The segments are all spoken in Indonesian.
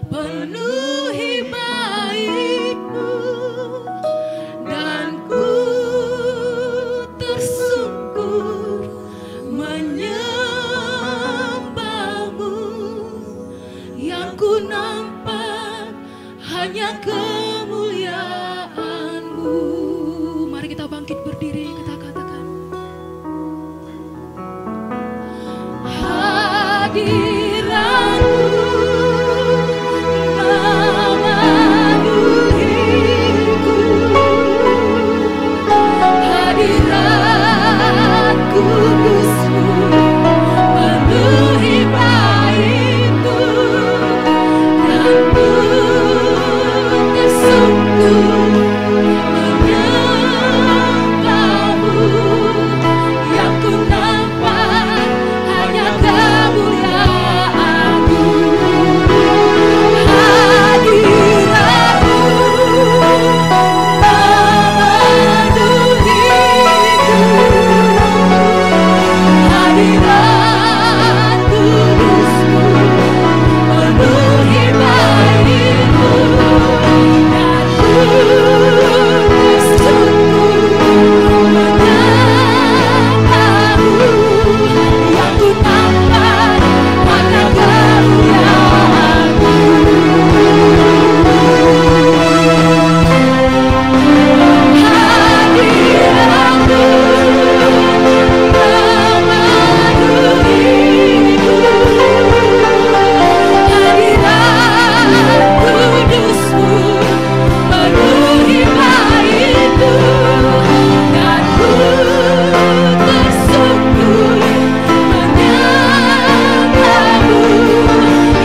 penuhi baitmu, dan ku tersungkur menyembahmu. Yang ku nampak hanya kemuliaan-Mu. Mari kita bangkit berdiri, kita katakan hadirat-Mu memenuhiku, hadirat kudus-Mu penuhi baitku, dan ku tersungkur menyembahmu. Yang ku nampak hanya kemuliaan-Mu. Hadirat-Mu memenuhiku, hadirat kudus-Mu penuhi baitku, dan ku tersungkur menyembahmu. Yang ku nampak hanya kemuliaan-Mu. Hadirat-Mu memenuhiku, hadirat kudus-Mu penuhi baitku, dan ku tersungkur menyembahmu.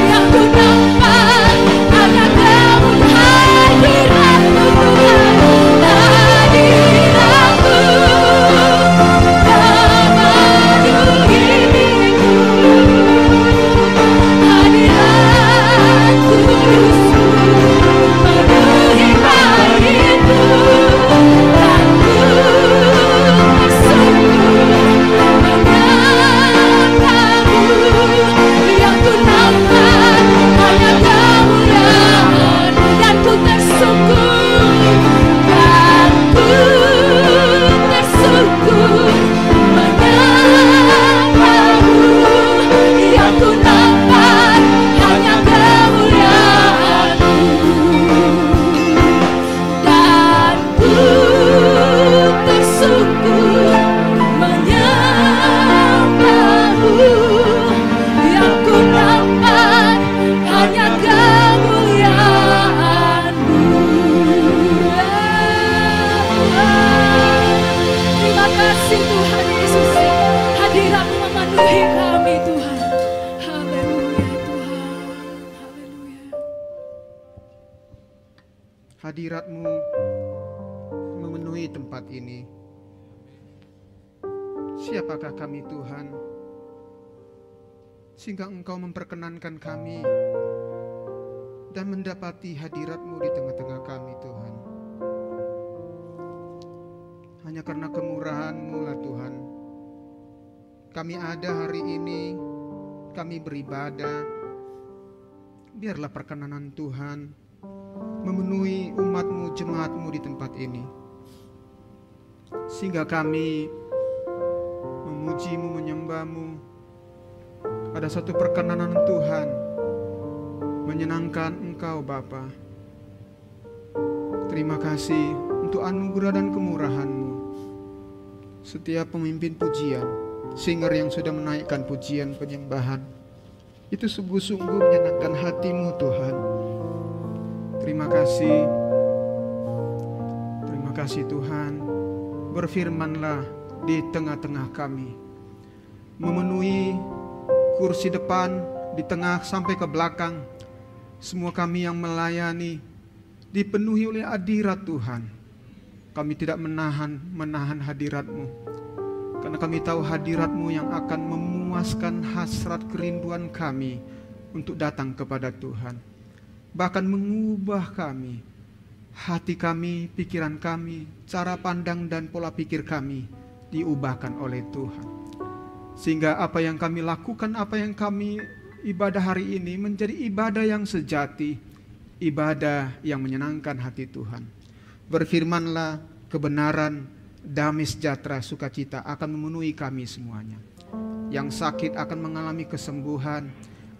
Yang ku nampak hanya kemuliaan hadirat-Mu, Tuhan. Hadirat-Mu memenuhiku, hadirat kudus-Mu penuhi baitku, dan ku tersungkur menyembahmu. Yang ku nampak hanya kemuliaan-Mu, dan ku tersungkur, dan ku tersungkur menyembahmu. Yang ku nampak hanya kemuliaan-Mu, dan ku tersungkur menyembahmu. Yang ku nampak hanya kemuliaan-Mu. Terima kasih Tuhan Yesus, hadirat-Mu memenuhi kami Tuhan. Haleluya Tuhan, haleluya. Hadirat-Mu memenuhi tempat ini. Siapakah kami Tuhan, sehingga Engkau memperkenankan kami dan mendapati hadirat-Mu di tengah-tengah kami Tuhan. Hanya karena kemurahan-Mu lah Tuhan, kami ada hari ini, kami beribadah. Biarlah perkenanan Tuhan memenuhi umat-Mu, jemaat-Mu di tempat ini, sehingga kami memuji-Mu, menyembah-Mu. Ada satu perkenanan Tuhan menyenangkan Engkau Bapa. Terima kasih untuk anugerah dan kemurahan-Mu. Setiap pemimpin pujian, singer yang sudah menaikkan pujian penyembahan, itu sungguh-sungguh menyenangkan hati-Mu Tuhan. Terima kasih. Terima kasih Tuhan. Berfirman-Lah di tengah-tengah kami, memenuhi kursi depan, di tengah sampai ke belakang. Semua kami yang melayani dipenuhi oleh hadirat Tuhan. Kami tidak menahan hadirat-Mu, karena kami tahu hadirat-Mu yang akan memuaskan hasrat kerinduan kami untuk datang kepada Tuhan. Bahkan mengubah kami, hati kami, pikiran kami, cara pandang dan pola pikir kami diubahkan oleh Tuhan. Sehingga apa yang kami lakukan, apa yang kami ibadah hari ini menjadi ibadah yang sejati, ibadah yang menyenangkan hati Tuhan. Berfirmanlah, kebenaran, damai sejahtera, sukacita akan memenuhi kami semuanya. Yang sakit akan mengalami kesembuhan,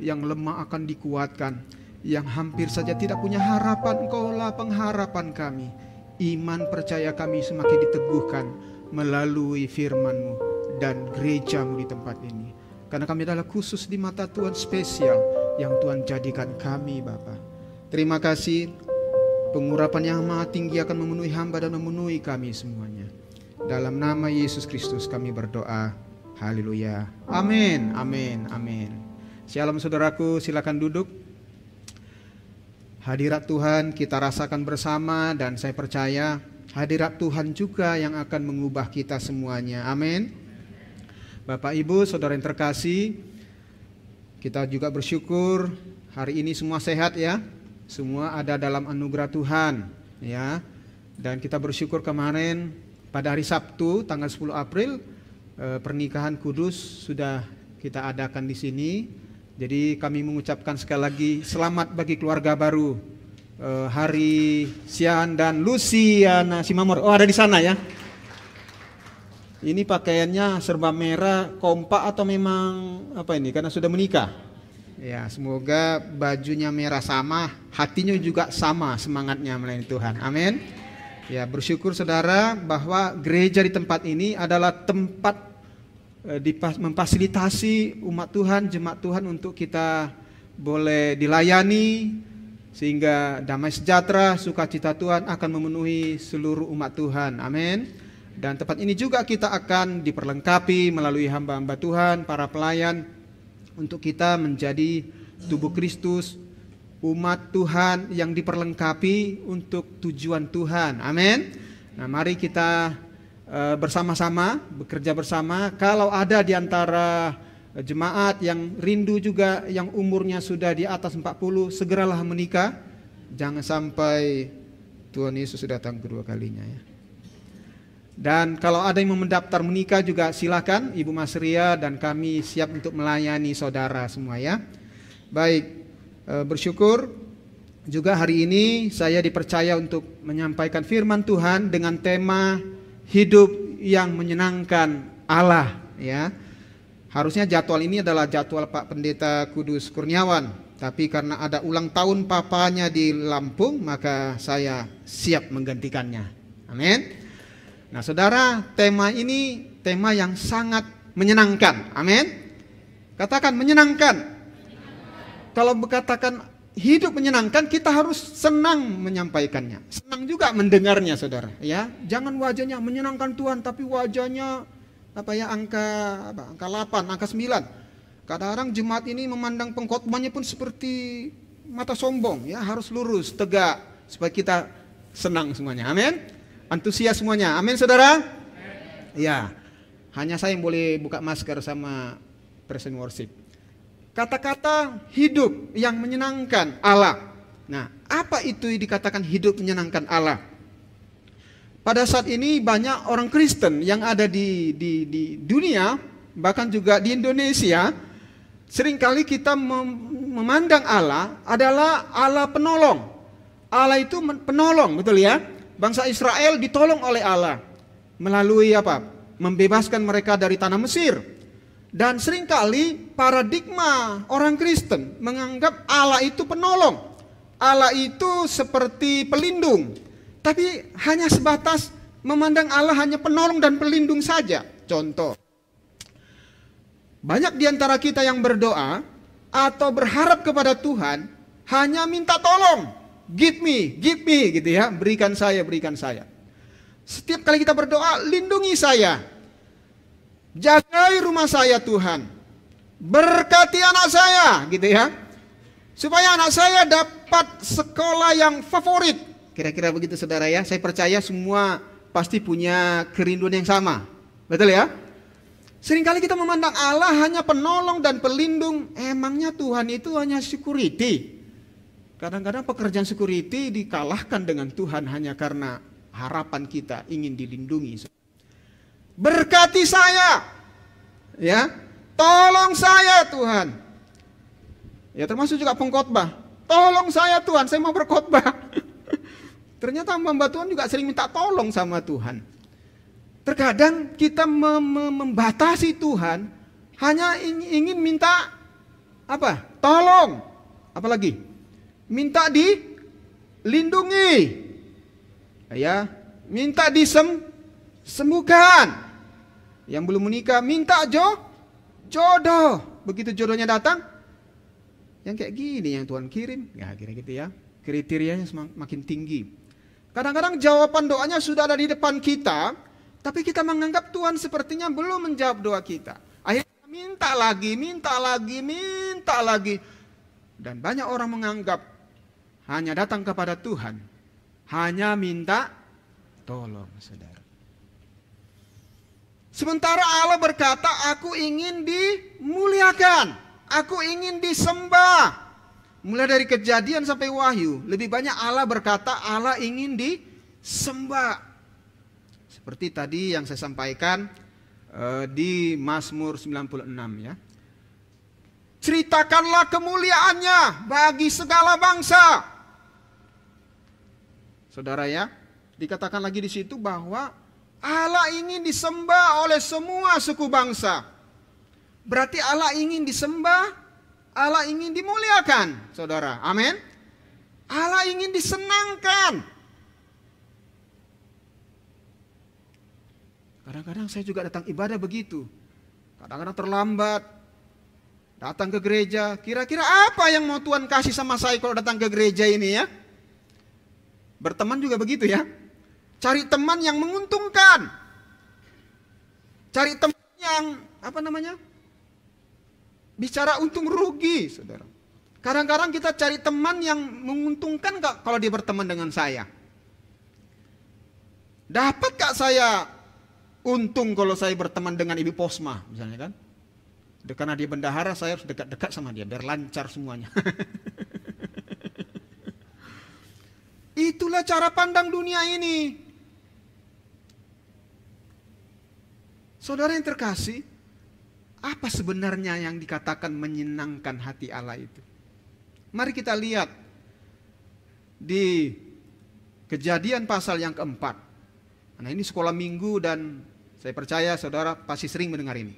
yang lemah akan dikuatkan, yang hampir saja tidak punya harapan, Engkaulah pengharapan kami. Iman percaya kami semakin diteguhkan melalui firman-Mu dan gereja-Mu di tempat ini. Karena kami adalah khusus di mata Tuhan, spesial yang Tuhan jadikan kami, Bapa. Terima kasih, pengurapan yang maha tinggi akan memenuhi hamba dan memenuhi kami semuanya. Dalam nama Yesus Kristus kami berdoa. Haleluya. Amin, amin, amin. Shalom saudaraku, silakan duduk. Hadirat Tuhan kita rasakan bersama, dan saya percaya hadirat Tuhan juga yang akan mengubah kita semuanya. Amin. Bapak Ibu, saudara yang terkasih, kita juga bersyukur hari ini semua sehat ya. Semua ada dalam anugerah Tuhan ya. Dan kita bersyukur kemarin pada hari Sabtu tanggal 10 April pernikahan kudus sudah kita adakan di sini. Jadi kami mengucapkan sekali lagi selamat bagi keluarga baru Hari Sian dan Luciana Simamor. Oh, ada di sana ya. Ini pakaiannya serba merah kompak atau memang apa ini karena sudah menikah? Ya, semoga bajunya merah sama, hatinya juga sama semangatnya melayani Tuhan. Amin. Ya, bersyukur saudara bahwa gereja di tempat ini adalah tempat memfasilitasi umat Tuhan, jemaat Tuhan untuk kita boleh dilayani sehingga damai sejahtera, sukacita Tuhan akan memenuhi seluruh umat Tuhan. Amin. Dan tempat ini juga kita akan diperlengkapi melalui hamba-hamba Tuhan, para pelayan untuk kita menjadi tubuh Kristus, umat Tuhan yang diperlengkapi untuk tujuan Tuhan. Amin. Nah, mari kita bersama-sama, bekerja bersama. Kalau ada di antara jemaat yang rindu juga, yang umurnya sudah di atas 40, segeralah menikah. Jangan sampai Tuhan Yesus datang kedua kalinya ya. Dan kalau ada yang mau mendaftar menikah juga silakan, Ibu Mas Ria dan kami siap untuk melayani saudara semua ya. Baik, bersyukur juga hari ini saya dipercaya untuk menyampaikan firman Tuhan dengan tema hidup yang menyenangkan Allah ya. Harusnya jadwal ini adalah jadwal Pak Pendeta Kudus Kurniawan, tapi karena ada ulang tahun papanya di Lampung, maka saya siap menggantikannya. Amin. Nah, saudara, tema ini tema yang sangat menyenangkan. Amin. Katakan menyenangkan. Kalau berkatakan hidup menyenangkan, kita harus senang menyampaikannya, senang juga mendengarnya, saudara. Ya, jangan wajahnya menyenangkan Tuhan, tapi wajahnya angka 8, angka 9. Kadang-kadang jemaat ini memandang pengkhotbahnya pun seperti mata sombong, ya harus lurus, tegak supaya kita senang semuanya. Amin. Antusias semuanya. Amin, saudara. Ya, hanya saya yang boleh buka masker sama present worship. Kata-kata hidup yang menyenangkan Allah. Nah, apa itu dikatakan hidup menyenangkan Allah? Pada saat ini banyak orang Kristen yang ada di dunia, bahkan juga di Indonesia, seringkali kita memandang Allah adalah Allah penolong. Allah itu penolong, betul ya? Bangsa Israel ditolong oleh Allah melalui apa? Membebaskan mereka dari tanah Mesir. Dan seringkali paradigma orang Kristen menganggap Allah itu penolong. Allah itu seperti pelindung. Tapi hanya sebatas memandang Allah hanya penolong dan pelindung saja. Contoh, banyak di antara kita yang berdoa atau berharap kepada Tuhan hanya minta tolong, give me gitu ya, berikan saya. Setiap kali kita berdoa, lindungi saya, jagai rumah saya Tuhan, berkati anak saya gitu ya, supaya anak saya dapat sekolah yang favorit. Kira-kira begitu saudara ya. Saya percaya semua pasti punya kerinduan yang sama. Betul ya? Seringkali kita memandang Allah hanya penolong dan pelindung. Emangnya Tuhan itu hanya security? Kadang-kadang pekerjaan security dikalahkan dengan Tuhan hanya karena harapan kita ingin dilindungi. Berkati saya. Ya. Tolong saya Tuhan. Ya termasuk juga pengkhotbah. Tolong saya Tuhan, saya mau berkhotbah. Ternyata hamba Tuhan juga sering minta tolong sama Tuhan. Terkadang kita membatasi Tuhan hanya ingin minta apa? Tolong. Apalagi? Minta dilindungi. Ya, minta disembuhkan. Yang belum menikah minta jodoh. Begitu jodohnya datang, yang kayak gini yang Tuhan kirim. Ya kira gitu ya. Kriterianya makin tinggi. Kadang-kadang jawaban doanya sudah ada di depan kita, tapi kita menganggap Tuhan sepertinya belum menjawab doa kita. Akhirnya minta lagi. Dan banyak orang menganggap hanya datang kepada Tuhan, hanya minta tolong, saudara. Sementara Allah berkata, aku ingin dimuliakan, aku ingin disembah. Mulai dari Kejadian sampai Wahyu, lebih banyak Allah berkata Allah ingin disembah. Seperti tadi yang saya sampaikan di Mazmur 96 ya. Ceritakanlah kemuliaannya bagi segala bangsa. Saudara ya, dikatakan lagi di situ bahwa Allah ingin disembah oleh semua suku bangsa. Berarti Allah ingin disembah, Allah ingin dimuliakan, saudara. Amin. Allah ingin disenangkan. Kadang-kadang saya juga datang ibadah begitu. Kadang-kadang terlambat. Datang ke gereja. Kira-kira apa yang mau Tuhan kasih sama saya kalau datang ke gereja ini ya? Berteman juga begitu ya. Cari teman yang menguntungkan. Cari teman yang bicara untung rugi, saudara. Kadang-kadang kita cari teman yang menguntungkan gak kalau dia berteman dengan saya? Dapat gak saya untung kalau saya berteman dengan Ibu Posma, misalnya kan? Karena dia bendahara, saya harus dekat-dekat sama dia, biar lancar semuanya. Itulah cara pandang dunia ini. Saudara yang terkasih, apa sebenarnya yang dikatakan menyenangkan hati Allah itu? Mari kita lihat di Kejadian pasal yang keempat. Nah ini sekolah minggu dan saya percaya saudara pasti sering mendengar ini.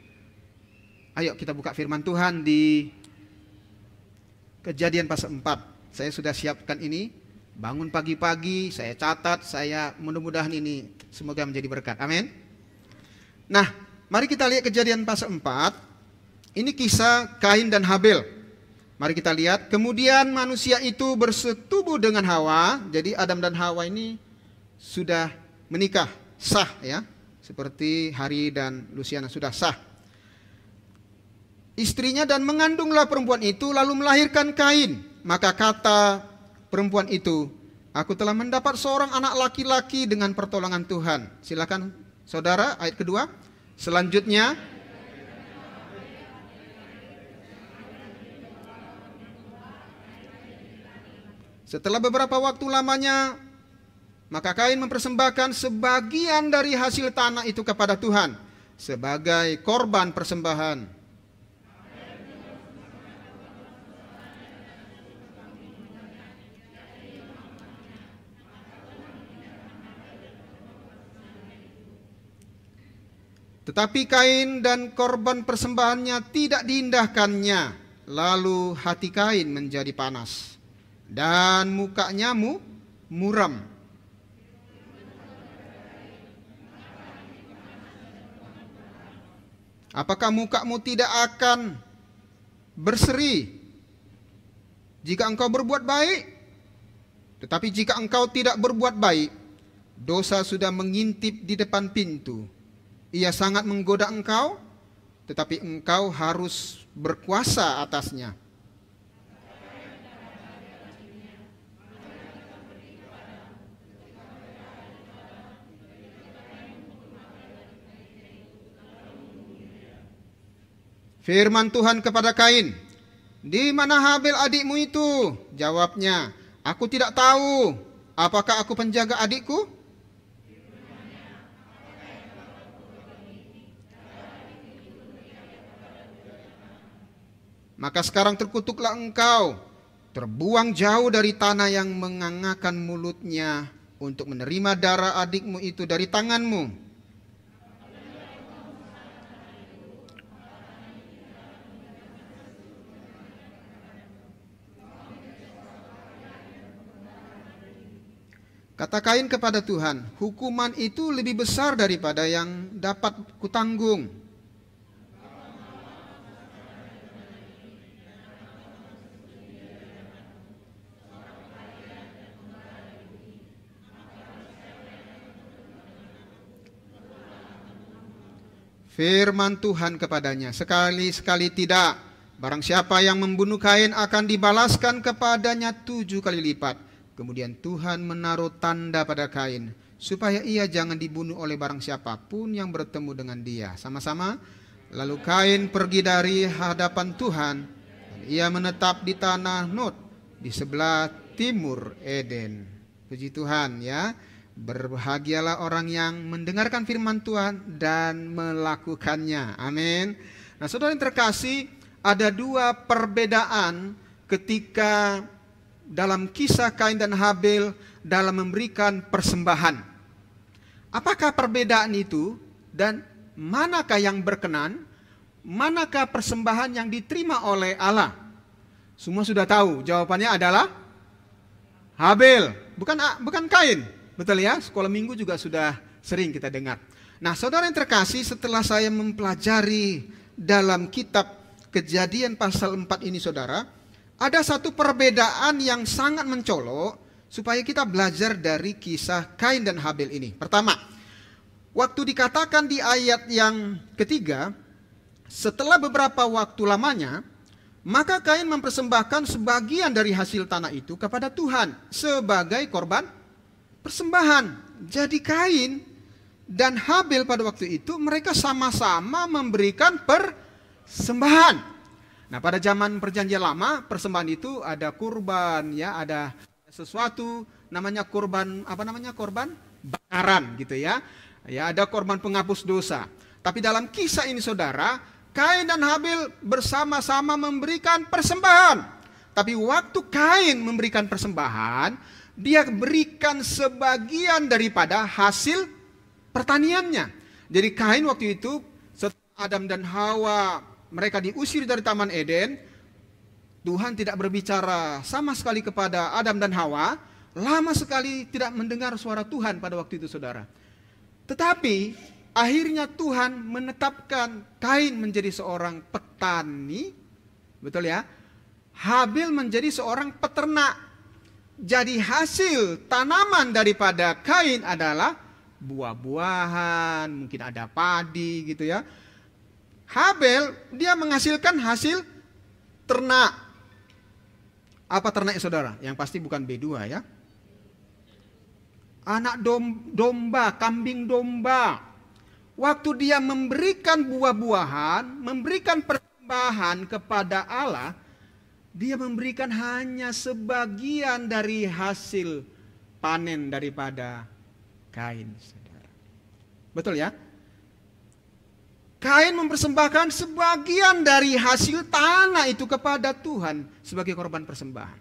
Ayo kita buka firman Tuhan di Kejadian pasal 4. Saya sudah siapkan ini. Bangun pagi-pagi, saya catat, saya mudah-mudahan ini semoga menjadi berkat. Amin. Nah, mari kita lihat Kejadian pasal 4. Ini kisah Kain dan Habel. Mari kita lihat. Kemudian manusia itu bersetubuh dengan Hawa. Jadi Adam dan Hawa ini sudah menikah, sah ya. Seperti Hari dan Luciana sudah sah. Istrinya dan mengandunglah perempuan itu lalu melahirkan Kain. Maka kata perempuan itu, aku telah mendapat seorang anak laki-laki dengan pertolongan Tuhan. Silakan saudara, ayat kedua. Selanjutnya, setelah beberapa waktu lamanya, maka Kain mempersembahkan sebagian dari hasil tanah itu kepada Tuhan sebagai korban persembahan. Tetapi Kain dan korban persembahannya tidak diindahkannya. Lalu hati Kain menjadi panas dan mukanya muram. Apakah mukamu tidak akan berseri jika engkau berbuat baik? Tetapi jika engkau tidak berbuat baik, dosa sudah mengintip di depan pintu. Ia sangat menggoda engkau, tetapi engkau harus berkuasa atasnya. Firman Tuhan kepada Kain, di mana Habel adikmu itu? Jawabnya, aku tidak tahu. Apakah aku penjaga adikku? Maka sekarang terkutuklah engkau, terbuang jauh dari tanah yang mengangakan mulutnya untuk menerima darah adikmu itu dari tanganmu. Kata Kain kepada Tuhan, hukuman itu lebih besar daripada yang dapat kutanggung. Firman Tuhan kepadanya, sekali-sekali tidak. Barang siapa yang membunuh Kain akan dibalaskan kepadanya 7 kali lipat. Kemudian Tuhan menaruh tanda pada Kain, supaya ia jangan dibunuh oleh barang siapapun yang bertemu dengan dia. Sama-sama. Lalu Kain pergi dari hadapan Tuhan, dan ia menetap di tanah Nod, di sebelah timur Eden. Puji Tuhan ya. Berbahagialah orang yang mendengarkan firman Tuhan dan melakukannya. Amin. Nah, saudara yang terkasih, ada 2 perbedaan ketika dalam kisah Kain dan Habel dalam memberikan persembahan. Apakah perbedaan itu dan manakah yang berkenan? Manakah persembahan yang diterima oleh Allah? Semua sudah tahu, jawabannya adalah Habel, bukan Kain. Betul ya? Sekolah minggu juga sudah sering kita dengar. Nah, saudara yang terkasih, setelah saya mempelajari dalam kitab Kejadian pasal 4 ini, saudara, ada satu perbedaan yang sangat mencolok supaya kita belajar dari kisah Kain dan Habel ini. Pertama, waktu dikatakan di ayat yang ketiga, setelah beberapa waktu lamanya, maka Kain mempersembahkan sebagian dari hasil tanah itu kepada Tuhan sebagai korban persembahan. Jadi Kain dan Habel pada waktu itu mereka sama-sama memberikan persembahan. Nah, pada zaman perjanjian lama, persembahan itu ada kurban ya, ada sesuatu namanya kurban, kurban bakaran gitu ya. Ya, ada korban penghapus dosa. Tapi dalam kisah ini, saudara, Kain dan Habel bersama-sama memberikan persembahan. Tapi waktu Kain memberikan persembahan, dia berikan sebagian daripada hasil pertaniannya. Jadi Kain waktu itu, setelah Adam dan Hawa mereka diusir dari Taman Eden, Tuhan tidak berbicara sama sekali kepada Adam dan Hawa. Lama sekali tidak mendengar suara Tuhan pada waktu itu, saudara. Tetapi akhirnya Tuhan menetapkan Kain menjadi seorang petani, betul ya. Habel menjadi seorang peternak. Jadi hasil tanaman daripada Kain adalah buah-buahan, mungkin ada padi gitu ya. Habel dia menghasilkan hasil ternak. Apa ternaknya, saudara? Yang pasti bukan B2 ya. Anak domba, kambing domba. Waktu dia memberikan buah-buahan, memberikan persembahan kepada Allah, dia memberikan hanya sebagian dari hasil panen daripada Kain, saudara. Betul ya? Kain mempersembahkan sebagian dari hasil tanah itu kepada Tuhan sebagai korban persembahan.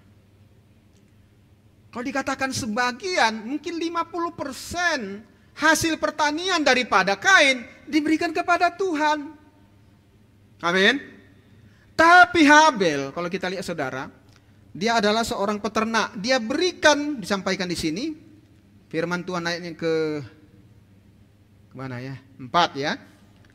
Kalau dikatakan sebagian, mungkin 50% hasil pertanian daripada Kain diberikan kepada Tuhan. Amin. Tapi Habel, kalau kita lihat, saudara, dia adalah seorang peternak. Dia berikan, disampaikan di sini, firman Tuhan ayatnya ke mana ya? 4 ya.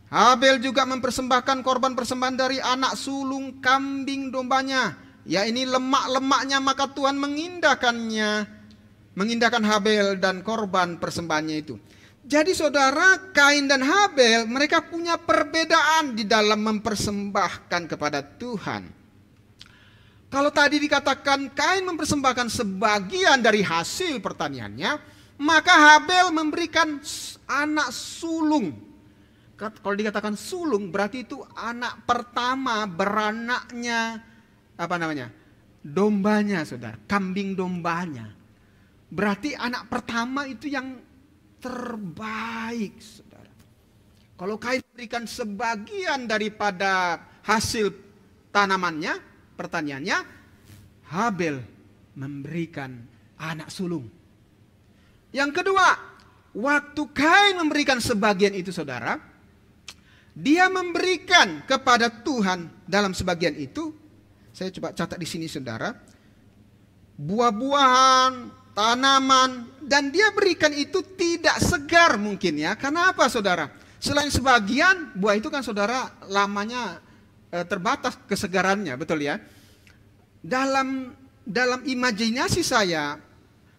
Habel juga mempersembahkan korban persembahan dari anak sulung kambing dombanya. Ya, ini lemak-lemaknya, maka Tuhan mengindahkan Habel dan korban persembahannya itu. Jadi saudara, Kain dan Habel mereka punya perbedaan di dalam mempersembahkan kepada Tuhan. Kalau tadi dikatakan Kain mempersembahkan sebagian dari hasil pertaniannya, maka Habel memberikan anak sulung. Kalau dikatakan sulung berarti itu anak pertama beranaknya dombanya, saudara, kambing dombanya. Berarti anak pertama itu yang terbaik, saudara. Kalau Kain berikan sebagian daripada hasil tanamannya, pertaniannya. Habel memberikan anak sulung. Yang kedua, waktu Kain memberikan sebagian itu saudara, dia memberikan kepada Tuhan dalam sebagian itu. Saya coba catat di sini saudara. Buah-buahan, tanaman, dan dia berikan itu tidak segar mungkin ya. Karena apa saudara? Selain sebagian, buah itu kan saudara lamanya terbatas kesegarannya, betul ya? Dalam imajinasi saya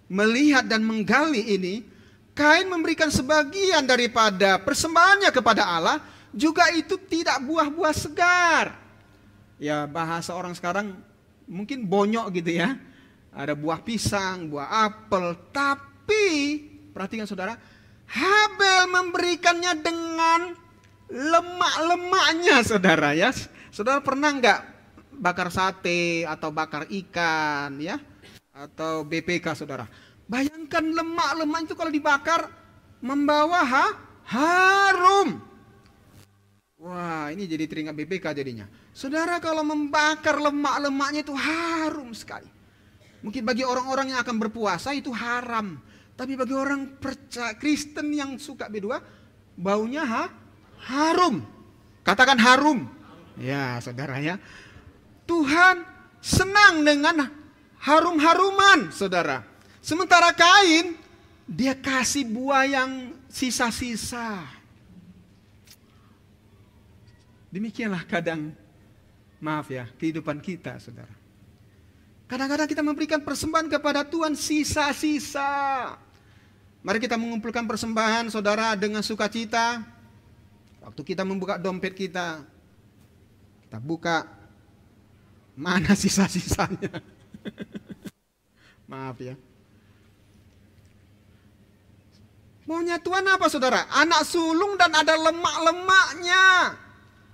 melihat dan menggali ini, Kain memberikan sebagian daripada persembahannya kepada Allah, juga itu tidak buah-buah segar. Ya bahasa orang sekarang mungkin bonyok gitu ya. Ada buah pisang, buah apel, tapi perhatikan saudara, Habel memberikannya dengan lemak-lemaknya saudara ya. Saudara pernah enggak bakar sate atau bakar ikan ya, atau BPK saudara? Bayangkan lemak-lemak itu kalau dibakar membawa harum. Wah, ini jadi teringat BPK jadinya. Saudara, kalau membakar lemak-lemaknya itu harum sekali. Mungkin bagi orang-orang yang akan berpuasa itu haram. Tapi bagi orang percaya Kristen yang suka B2, baunya harum. Katakan harum. Ya, saudara ya. Tuhan senang dengan harum-haruman, saudara. Sementara Kain, dia kasih buah yang sisa-sisa. Demikianlah kadang, maaf ya, kehidupan kita, saudara. Kadang-kadang kita memberikan persembahan kepada Tuhan sisa-sisa. Mari kita mengumpulkan persembahan, saudara, dengan sukacita. Waktu kita membuka dompet kita buka, mana sisa-sisanya? Maaf ya. Maunya Tuhan apa saudara? Anak sulung dan ada lemak-lemaknya.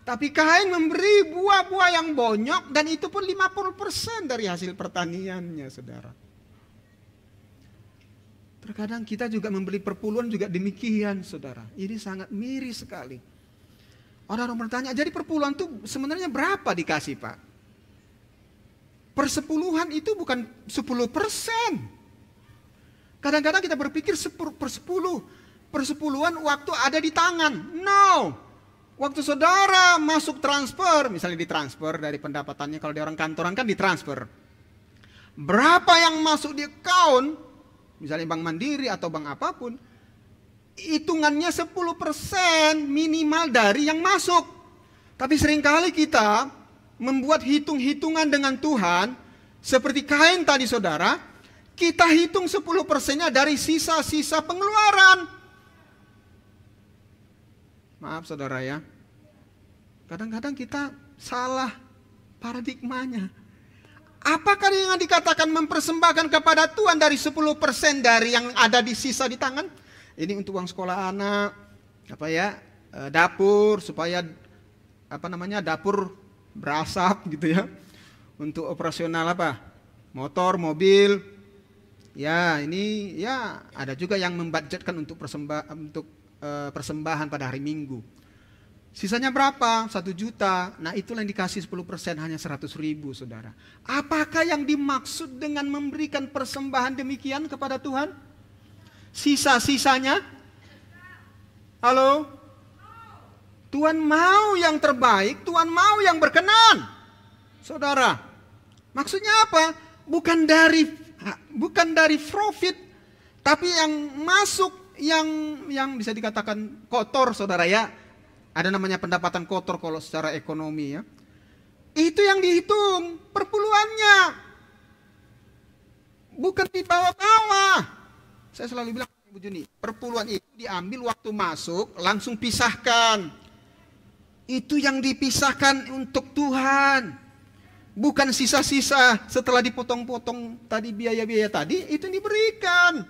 Tapi Kain memberi buah-buah yang bonyok, dan itu pun 50% dari hasil pertaniannya saudara. Terkadang kita juga membeli perpuluhan juga demikian saudara. Ini sangat miris sekali. Orang-orang bertanya, jadi perpuluhan itu sebenarnya berapa dikasih Pak? Persepuluhan itu bukan 10%. Kadang-kadang kita berpikir persepuluhan waktu ada di tangan. No. Waktu saudara masuk transfer, misalnya ditransfer dari pendapatannya, kalau di orang kantoran kan ditransfer. Berapa yang masuk di account, misalnya bank mandiri atau bank apapun, hitungannya 10% minimal dari yang masuk. Tapi seringkali kita membuat hitung-hitungan dengan Tuhan, seperti Kain tadi saudara, kita hitung 10%-nya dari sisa-sisa pengeluaran. Maaf saudara ya, kadang-kadang kita salah paradigmanya. Apakah yang dikatakan mempersembahkan kepada Tuhan dari 10% dari yang ada di sisa di tangan? Ini untuk uang sekolah anak, dapur supaya dapur berasap gitu ya. Untuk operasional motor, mobil. Ya, ini ya ada juga yang membudgetkan untuk persembahan pada hari Minggu. Sisanya berapa? 1 juta. Nah itulah yang dikasih 10%, hanya 100.000 saudara. Apakah yang dimaksud dengan memberikan persembahan demikian kepada Tuhan? Sisa-sisanya? Halo? Tuhan mau yang terbaik, Tuhan mau yang berkenan. Saudara, maksudnya apa? Bukan dari profit, tapi yang masuk yang bisa dikatakan kotor saudara ya. Ada namanya pendapatan kotor kalau secara ekonomi ya. Itu yang dihitung perpuluhannya. Bukan di bawah-bawah. Saya selalu bilang Ibu Juni, perpuluhan itu diambil waktu masuk, langsung pisahkan. Itu yang dipisahkan untuk Tuhan. Bukan sisa-sisa setelah dipotong-potong tadi biaya-biaya tadi, itu yang diberikan.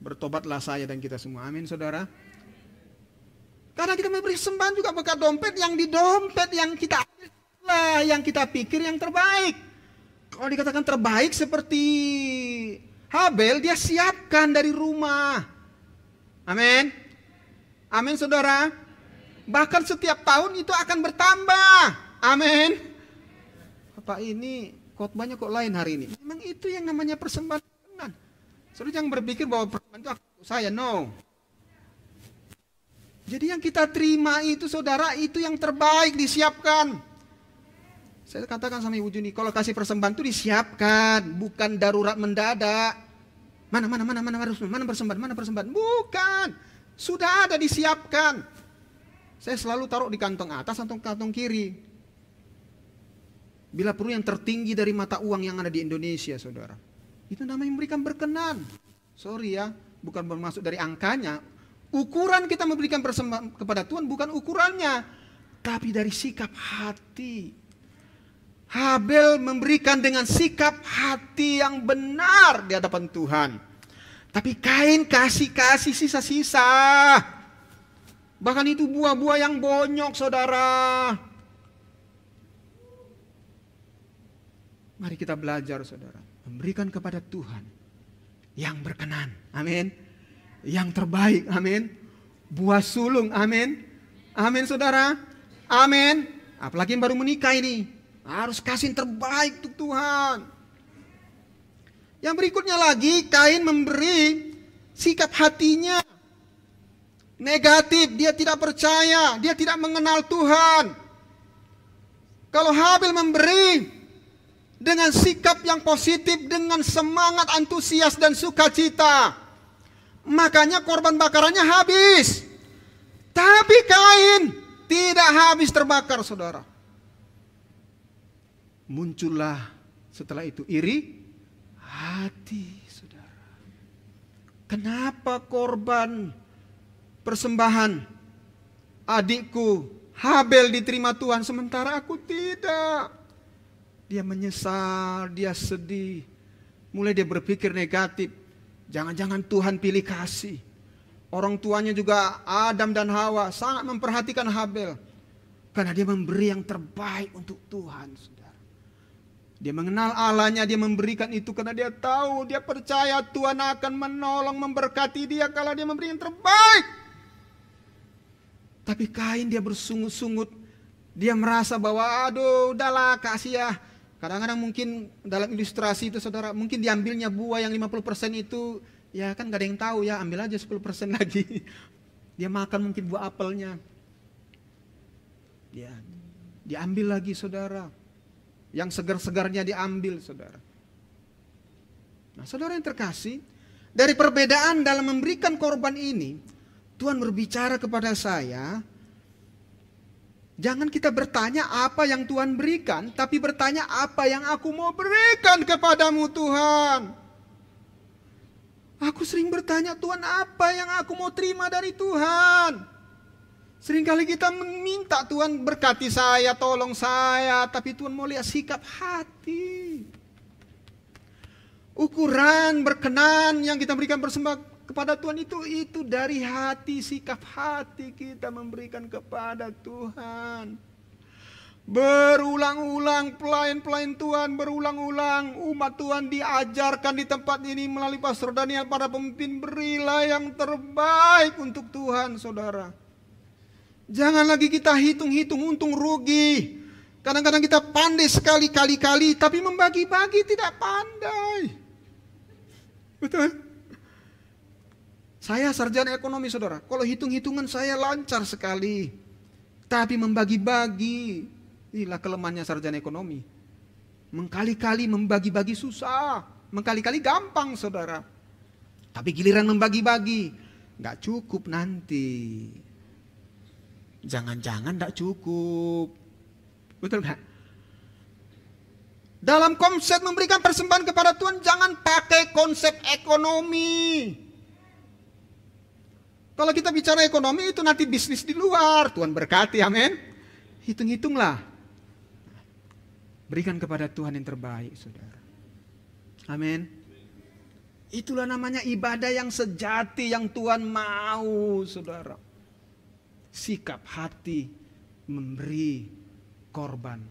Bertobatlah saya dan kita semua. Amin saudara. Karena kita memberi sembahan juga bekas dompet, yang di dompet yang kita ambil lah, yang kita pikir yang terbaik. Kalau dikatakan terbaik seperti Habel, dia siapkan dari rumah. Amin. Amin saudara. Bahkan setiap tahun itu akan bertambah. Amin. Bapak ini khotbahnya kok lain hari ini. Memang itu yang namanya persembahan. Saudara jangan berpikir bahwa persembahan itu akan saya. No. Jadi yang kita terima itu saudara, itu yang terbaik disiapkan. Saya katakan sama Ibu Juni, kalau kasih persembahan itu disiapkan, bukan darurat mendadak. Mana persembahan. Bukan. Sudah ada disiapkan. Saya selalu taruh di kantong atas atau kantong kiri. Bila perlu yang tertinggi dari mata uang yang ada di Indonesia, saudara. Itu namanya memberikan berkenan. Sorry ya, bukan bermaksud dari angkanya. Ukuran kita memberikan persembahan kepada Tuhan bukan ukurannya, tapi dari sikap hati. Habel memberikan dengan sikap hati yang benar di hadapan Tuhan. Tapi Kain kasih sisa-sisa. Bahkan itu buah-buah yang bonyok, saudara. Mari kita belajar, saudara. Memberikan kepada Tuhan yang berkenan. Amin. Yang terbaik, amin. Buah sulung, amin. Amin, saudara. Amin. Apalagi yang baru menikah ini, harus kasih yang terbaik untuk Tuhan. Yang berikutnya lagi, Kain memberi sikap hatinya negatif. Dia tidak percaya, dia tidak mengenal Tuhan. Kalau Habel memberi dengan sikap yang positif, dengan semangat, antusias dan sukacita, makanya korban bakarannya habis. Tapi Kain tidak habis terbakar, saudara. Muncullah setelah itu iri hati, saudara. Kenapa korban persembahan adikku Habel diterima Tuhan sementara aku tidak? Dia menyesal, dia sedih. Mulai dia berpikir negatif. Jangan-jangan Tuhan pilih kasih. Orang tuanya juga Adam dan Hawa sangat memperhatikan Habel. Karena dia memberi yang terbaik untuk Tuhan, saudara. Dia mengenal Allahnya, dia memberikan itu karena dia tahu, dia percaya Tuhan akan menolong, memberkati dia kalau dia memberi yang terbaik. Tapi Kain dia bersungut-sungut. Dia merasa bahwa aduh udahlah kasih ya. Kadang-kadang mungkin dalam ilustrasi itu saudara, mungkin diambilnya buah yang 50% itu, ya kan gak ada yang tahu ya, ambil aja 10% lagi. Dia makan mungkin buah apelnya. Ya, diambil lagi saudara. Yang segar-segarnya diambil saudara. Nah saudara yang terkasih, dari perbedaan dalam memberikan korban ini, Tuhan berbicara kepada saya, jangan kita bertanya apa yang Tuhan berikan, tapi bertanya apa yang aku mau berikan kepadamu Tuhan. Aku sering bertanya, Tuhan apa yang aku mau terima dari Tuhan. Seringkali kita meminta Tuhan berkati saya, tolong saya, tapi Tuhan mau lihat sikap hati. Ukuran berkenan yang kita berikan persembahan kepada Tuhan itu dari hati, sikap hati kita memberikan kepada Tuhan. Berulang-ulang pelayan-pelayan Tuhan, berulang-ulang umat Tuhan diajarkan di tempat ini melalui Pastor Daniel, para pemimpin, berilah yang terbaik untuk Tuhan, saudara. Jangan lagi kita hitung-hitung untung rugi. Kadang-kadang kita pandai sekali kali-kali, tapi membagi-bagi tidak pandai. Betul? Saya sarjana ekonomi saudara. Kalau hitung-hitungan saya lancar sekali. Tapi membagi-bagi, inilah kelemahannya sarjana ekonomi. Mengkali-kali membagi-bagi susah. Mengkali-kali gampang saudara. Tapi giliran membagi-bagi, gak cukup nanti. Jangan-jangan gak cukup. Betul gak? Dalam konsep memberikan persembahan kepada Tuhan, jangan pakai konsep ekonomi. Kalau kita bicara ekonomi itu nanti bisnis di luar. Tuhan berkati, amin. Hitung-hitunglah. Berikan kepada Tuhan yang terbaik, saudara. Amin. Itulah namanya ibadah yang sejati yang Tuhan mau, saudara. Sikap hati memberi korban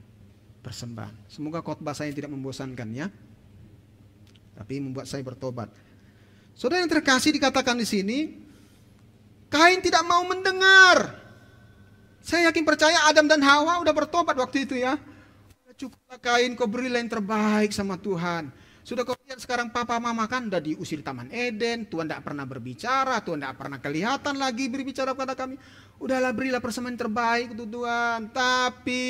persembahan. Semoga khotbah saya tidak membosankan ya. Tapi membuat saya bertobat. Saudara yang terkasih, dikatakan di sini, Kain tidak mau mendengar. Saya yakin percaya Adam dan Hawa udah bertobat waktu itu ya. Cukuplah Kain, kau berilah yang terbaik sama Tuhan. Sudah kau lihat sekarang papa mama kan udah diusir Taman Eden. Tuhan tidak pernah berbicara, Tuhan tidak pernah kelihatan lagi berbicara kepada kami. Udahlah berilah persembahan terbaik untuk Tuhan. Tapi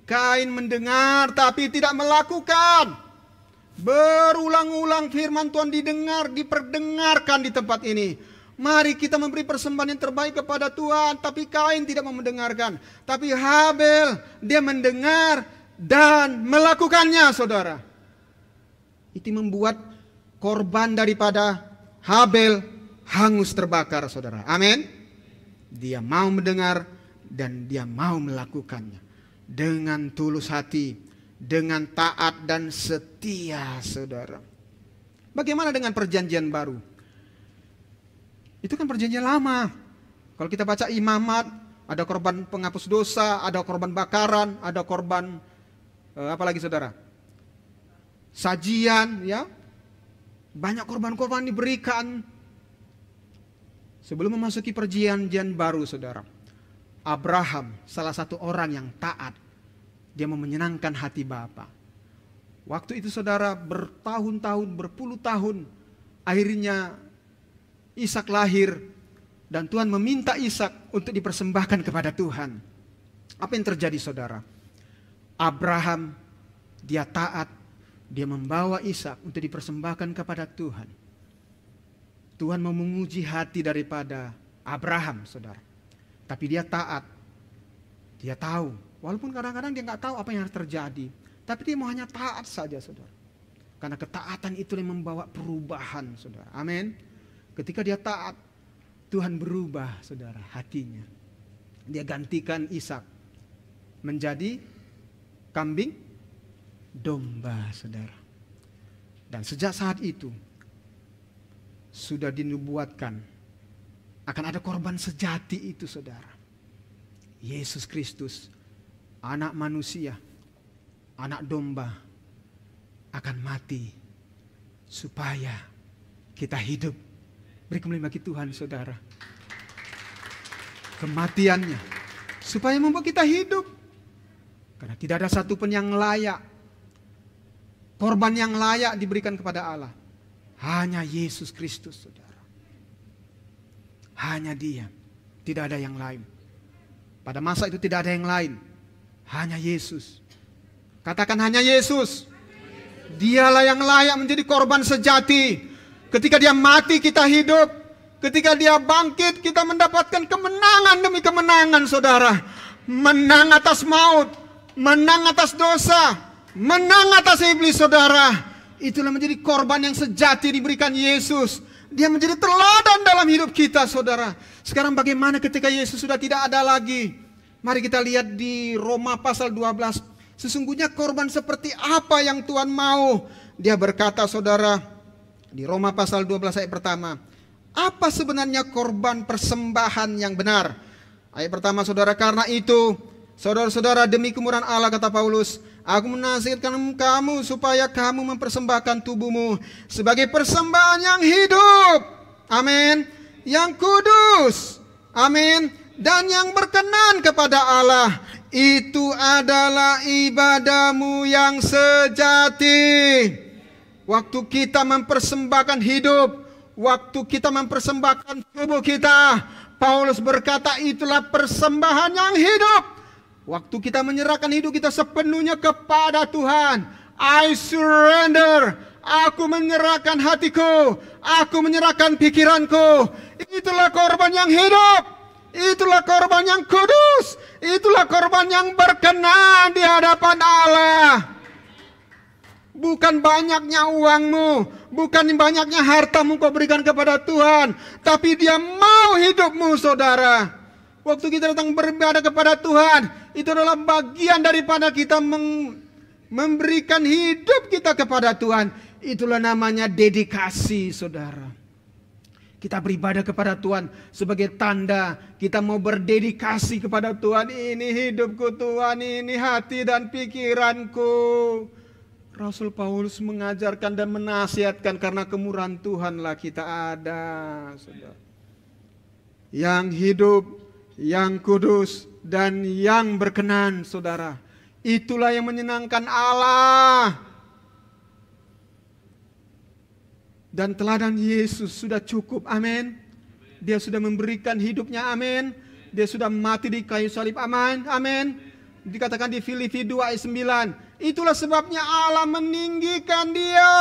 Kain mendengar tapi tidak melakukan. Berulang-ulang firman Tuhan didengar, diperdengarkan di tempat ini. Mari kita memberi persembahan yang terbaik kepada Tuhan. Tapi Kain tidak mau mendengarkan. Tapi Habel dia mendengar dan melakukannya, saudara. Itu membuat korban daripada Habel hangus terbakar, saudara. Amin. Dia mau mendengar dan dia mau melakukannya dengan tulus hati, dengan taat dan setia, saudara. Bagaimana dengan perjanjian baru? Itu kan perjanjian lama. Kalau kita baca Imamat, ada korban penghapus dosa, ada korban bakaran, ada korban apa lagi, saudara? Sajian, ya. Banyak korban-korban diberikan. Sebelum memasuki perjanjian baru, saudara, Abraham salah satu orang yang taat. Dia mau menyenangkan hati Bapa. Waktu itu, saudara, bertahun-tahun, berpuluh tahun, akhirnya Ishak lahir dan Tuhan meminta Ishak untuk dipersembahkan kepada Tuhan. Apa yang terjadi, saudara? Abraham dia taat. Dia membawa Ishak untuk dipersembahkan kepada Tuhan. Tuhan mau menguji hati daripada Abraham, saudara. Tapi dia taat. Dia tahu. Walaupun kadang-kadang dia nggak tahu apa yang harus terjadi. Tapi dia mau hanya taat saja, saudara. Karena ketaatan itu yang membawa perubahan, saudara. Amin. Ketika dia taat, Tuhan berubah, saudara, hatinya. Dia gantikan Ishak menjadi kambing domba, saudara. Dan sejak saat itu sudah dinubuatkan akan ada korban sejati itu, saudara. Yesus Kristus, anak manusia, anak domba, akan mati supaya kita hidup. Beri kemuliaan bagi Tuhan, saudara. Kematiannya supaya membuat kita hidup. Karena tidak ada satupun yang layak, korban yang layak diberikan kepada Allah. Hanya Yesus Kristus, saudara. Hanya Dia. Tidak ada yang lain. Pada masa itu tidak ada yang lain. Hanya Yesus. Katakan hanya Yesus. Dialah yang layak menjadi korban sejati. Ketika Dia mati kita hidup. Ketika Dia bangkit kita mendapatkan kemenangan demi kemenangan, saudara. Menang atas maut. Menang atas dosa. Menang atas iblis, saudara. Itulah menjadi korban yang sejati diberikan Yesus. Dia menjadi teladan dalam hidup kita, saudara. Sekarang bagaimana ketika Yesus sudah tidak ada lagi? Mari kita lihat di Roma pasal 12. Sesungguhnya korban seperti apa yang Tuhan mau? Dia berkata, saudara, di Roma pasal 12 ayat pertama. Apa sebenarnya korban persembahan yang benar? Ayat pertama, saudara, karena itu, saudara-saudara, demi kemurahan Allah, kata Paulus, aku menasihatkan kamu supaya kamu mempersembahkan tubuhmu sebagai persembahan yang hidup. Amin. Yang kudus. Amin. Dan yang berkenan kepada Allah. Itu adalah ibadahmu yang sejati. Waktu kita mempersembahkan hidup, waktu kita mempersembahkan tubuh kita, Paulus berkata itulah persembahan yang hidup. Waktu kita menyerahkan hidup kita sepenuhnya kepada Tuhan. I surrender. Aku menyerahkan hatiku. Aku menyerahkan pikiranku. Itulah korban yang hidup. Itulah korban yang kudus. Itulah korban yang berkenan di hadapan Allah. Bukan banyaknya uangmu, bukan banyaknya hartamu kau berikan kepada Tuhan, tapi Dia mau hidupmu, saudara. Waktu kita datang beribadah kepada Tuhan, itu adalah bagian daripada kita memberikan hidup kita kepada Tuhan. Itulah namanya dedikasi, saudara. Kita beribadah kepada Tuhan sebagai tanda kita mau berdedikasi kepada Tuhan. Ini hidupku Tuhan, ini hati dan pikiranku. Rasul Paulus mengajarkan dan menasihatkan karena kemurahan Tuhanlah kita ada, saudara. Yang hidup, yang kudus, dan yang berkenan, saudara. Itulah yang menyenangkan Allah. Dan teladan Yesus sudah cukup, amin. Dia sudah memberikan hidupnya, amin. Dia sudah mati di kayu salib, amin, amin. Dikatakan di Filipi 2 ayat 9. Itulah sebabnya Allah meninggikan dia.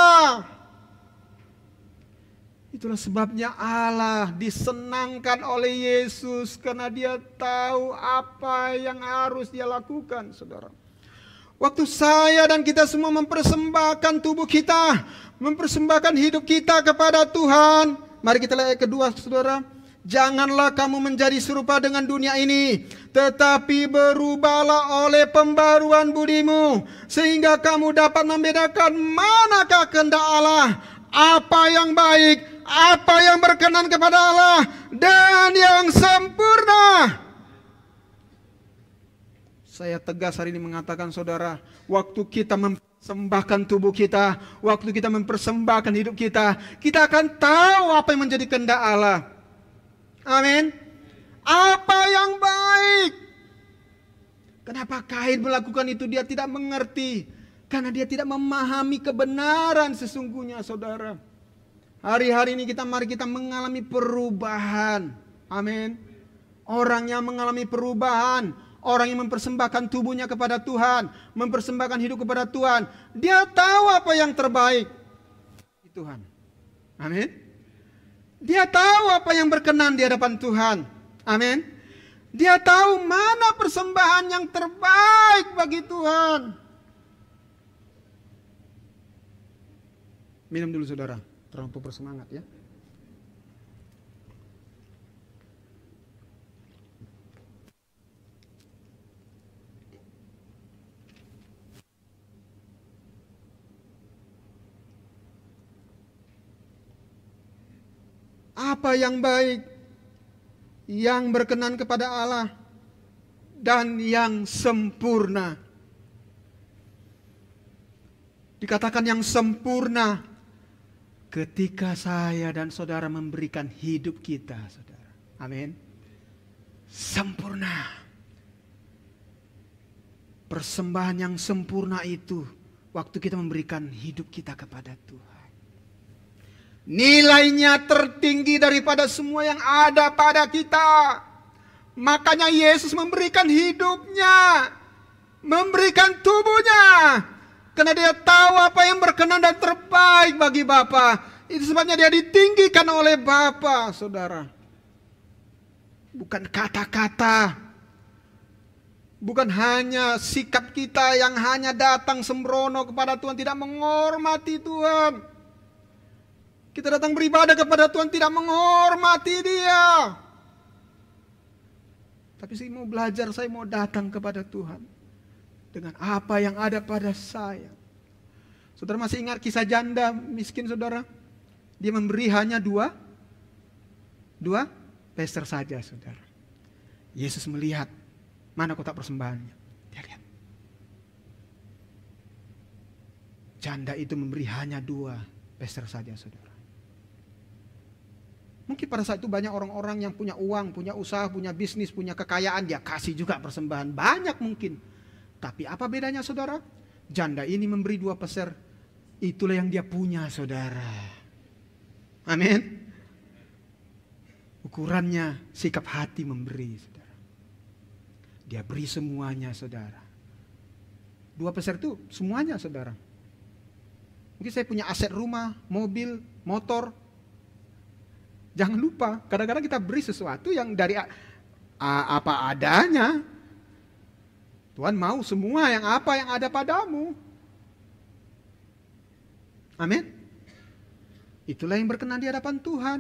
Itulah sebabnya Allah disenangkan oleh Yesus, karena dia tahu apa yang harus dia lakukan, saudara. Waktu saya dan kita semua mempersembahkan tubuh kita, mempersembahkan hidup kita kepada Tuhan. Mari kita lihat ayat kedua, saudara. Janganlah kamu menjadi serupa dengan dunia ini, tetapi berubahlah oleh pembaruan budimu, sehingga kamu dapat membedakan manakah kehendak Allah, apa yang baik, apa yang berkenan kepada Allah, dan yang sempurna. Saya tegas hari ini mengatakan, saudara, waktu kita mempersembahkan tubuh kita, waktu kita mempersembahkan hidup kita, kita akan tahu apa yang menjadi kehendak Allah. Amin. Apa yang baik. Kenapa Kain melakukan itu? Dia tidak mengerti. Karena dia tidak memahami kebenaran sesungguhnya, saudara. Hari-hari ini mari kita mengalami perubahan. Amin. Orang yang mengalami perubahan, orang yang mempersembahkan tubuhnya kepada Tuhan, mempersembahkan hidup kepada Tuhan, dia tahu apa yang terbaik di Tuhan. Amin. Dia tahu apa yang berkenan di hadapan Tuhan. Amin. Dia tahu mana persembahan yang terbaik bagi Tuhan. Minum dulu, saudara. Terlalu bersemangat ya. Apa yang baik, yang berkenan kepada Allah, dan yang sempurna. Dikatakan yang sempurna ketika saya dan saudara memberikan hidup kita, saudara. Amin. Sempurna. Persembahan yang sempurna itu waktu kita memberikan hidup kita kepada Tuhan. Nilainya tertinggi daripada semua yang ada pada kita. Makanya Yesus memberikan hidupnya, memberikan tubuhnya, karena dia tahu apa yang berkenan dan terbaik bagi Bapa. Itu sebabnya dia ditinggikan oleh Bapa, saudara. Bukan kata-kata, bukan hanya sikap kita yang hanya datang sembrono kepada Tuhan, tidak menghormati Tuhan. Kita datang beribadah kepada Tuhan, tidak menghormati Dia. Tapi saya mau belajar, saya mau datang kepada Tuhan dengan apa yang ada pada saya. Saudara masih ingat kisah janda miskin, saudara? Dia memberi hanya dua peser saja, saudara. Yesus melihat mana kotak persembahannya. Dia lihat. Janda itu memberi hanya 2 peser saja, saudara. Mungkin pada saat itu banyak orang-orang yang punya uang, punya usaha, punya bisnis, punya kekayaan, dia kasih juga persembahan. Banyak mungkin. Tapi apa bedanya, saudara? Janda ini memberi 2 peser. Itulah yang dia punya, saudara. Amin. Ukurannya sikap hati memberi, saudara. Dia beri semuanya, saudara. 2 peser itu semuanya, saudara. Mungkin saya punya aset rumah, mobil, motor. Jangan lupa, kadang-kadang kita beri sesuatu yang dari apa adanya. Tuhan mau semua yang ada padamu. Amin. Itulah yang berkenan di hadapan Tuhan.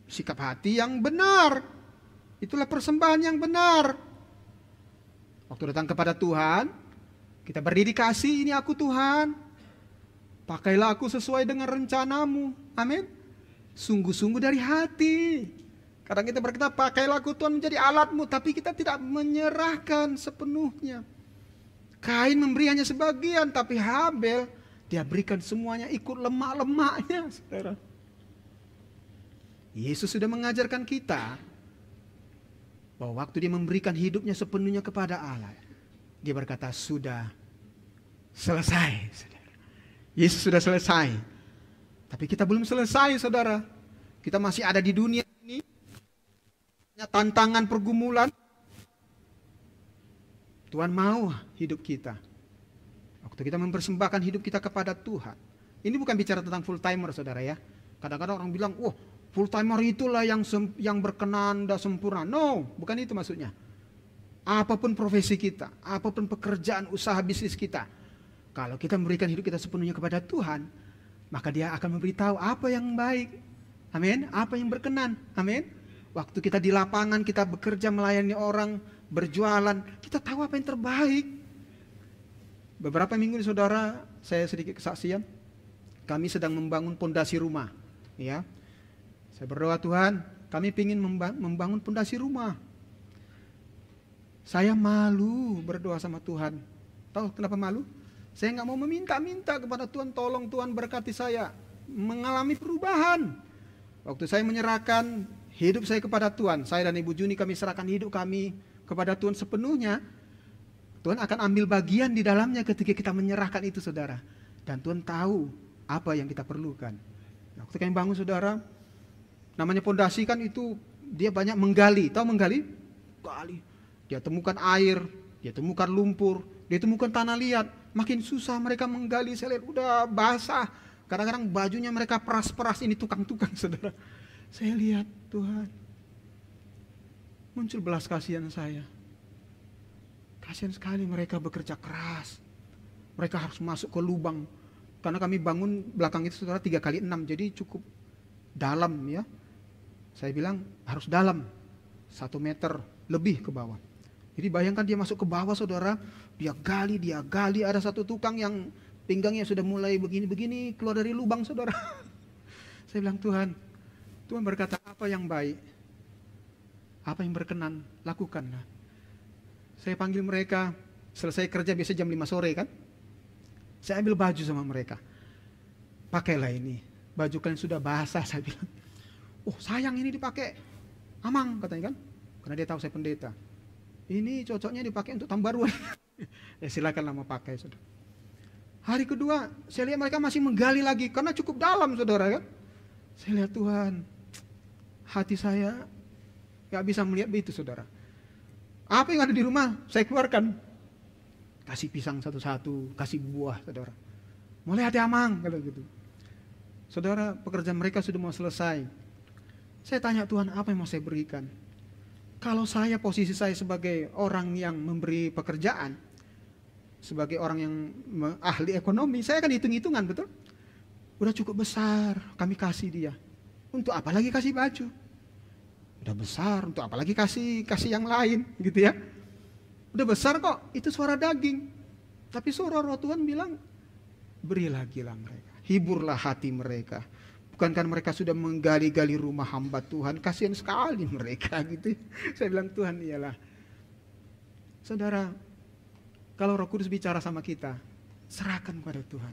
Sikap hati yang benar. Itulah persembahan yang benar. Waktu datang kepada Tuhan, kita berdedikasi, ini aku Tuhan. Pakailah aku sesuai dengan rencanamu. Amin. Sungguh-sungguh dari hati. Kadang kita berkata, pakailah aku Tuhan menjadi alatmu, tapi kita tidak menyerahkan sepenuhnya. Kain memberi hanya sebagian, tapi Habel dia berikan semuanya, ikut lemak-lemaknya, saudara. Yesus sudah mengajarkan kita bahwa waktu dia memberikan hidupnya sepenuhnya kepada Allah, dia berkata, sudah selesai. Saudara. Yesus sudah selesai. Tapi kita belum selesai, saudara. Kita masih ada di dunia ini. Tantangan, pergumulan. Tuhan mau hidup kita. Waktu kita mempersembahkan hidup kita kepada Tuhan. Ini bukan bicara tentang full timer, saudara ya. Kadang-kadang orang bilang, wah, full timer itulah yang berkenan dan sempurna. No, bukan itu maksudnya. Apapun profesi kita, apapun pekerjaan, usaha bisnis kita, kalau kita memberikan hidup kita sepenuhnya kepada Tuhan, maka Dia akan memberitahu apa yang baik. Amin. Apa yang berkenan. Amin. Waktu kita di lapangan, kita bekerja melayani orang, berjualan, kita tahu apa yang terbaik. Beberapa minggu ini, saudara, saya sedikit kesaksian. Kami sedang membangun pondasi rumah. Ya, saya berdoa, Tuhan, kami ingin membangun pondasi rumah. Saya malu berdoa sama Tuhan. Tahu kenapa malu? Saya nggak mau meminta-minta kepada Tuhan, tolong Tuhan berkati saya mengalami perubahan. Waktu saya menyerahkan hidup saya kepada Tuhan, saya dan Ibu Juni kami serahkan hidup kami kepada Tuhan sepenuhnya. Tuhan akan ambil bagian di dalamnya ketika kita menyerahkan itu, saudara. Dan Tuhan tahu apa yang kita perlukan. Waktu kami bangun, saudara, namanya pondasi kan itu dia banyak menggali. Tahu menggali? Gali. Dia temukan air, dia temukan lumpur, dia temukan tanah liat. Makin susah mereka menggali. Saya lihat udah basah. Kadang-kadang bajunya mereka peras-peras. Ini tukang-tukang, saudara. Saya lihat, Tuhan, muncul belas kasihan saya. Kasihan sekali mereka bekerja keras. Mereka harus masuk ke lubang. Karena kami bangun belakang itu, saudara, 3x6, jadi cukup dalam ya. Saya bilang harus dalam 1 meter lebih ke bawah. Jadi bayangkan dia masuk ke bawah, saudara, dia gali, ada satu tukang yang pinggangnya sudah mulai begini-begini keluar dari lubang, saudara. Saya bilang, Tuhan berkata, apa yang baik, apa yang berkenan, lakukanlah. Saya panggil mereka, selesai kerja biasa jam 5 sore kan. Saya ambil baju sama mereka. Pakailah ini. Baju kalian sudah basah, saya bilang. Oh, sayang ini dipakai. Amang, katanya kan. Karena dia tahu saya pendeta. Ini cocoknya dipakai untuk tambaruan. Ya silakanlah mau pakai, saudara. Hari kedua, saya lihat mereka masih menggali lagi. Karena cukup dalam, saudara kan. Saya lihat, Tuhan, hati saya gak bisa melihat begitu, saudara. Apa yang ada di rumah, saya keluarkan. Kasih pisang satu-satu, kasih buah, saudara. Mulai hati amang, kalau gitu. Saudara, pekerjaan mereka sudah mau selesai. Saya tanya, Tuhan, apa yang mau saya berikan? Kalau saya, posisi saya sebagai orang yang memberi pekerjaan, sebagai orang yang ahli ekonomi, saya akan hitung-hitungan, betul? Udah cukup besar, kami kasih dia. Untuk apa lagi kasih baju? Udah besar, untuk apa lagi kasih yang lain, gitu ya? Udah besar kok, itu suara daging. Tapi suara roh Tuhan bilang, beri lagi lah mereka. Hiburlah hati mereka. Bukankah mereka sudah menggali-gali rumah hamba Tuhan? Kasihan sekali mereka gitu. Saya bilang, Tuhan iyalah. Saudara, kalau Roh Kudus bicara sama kita, serahkan kepada Tuhan.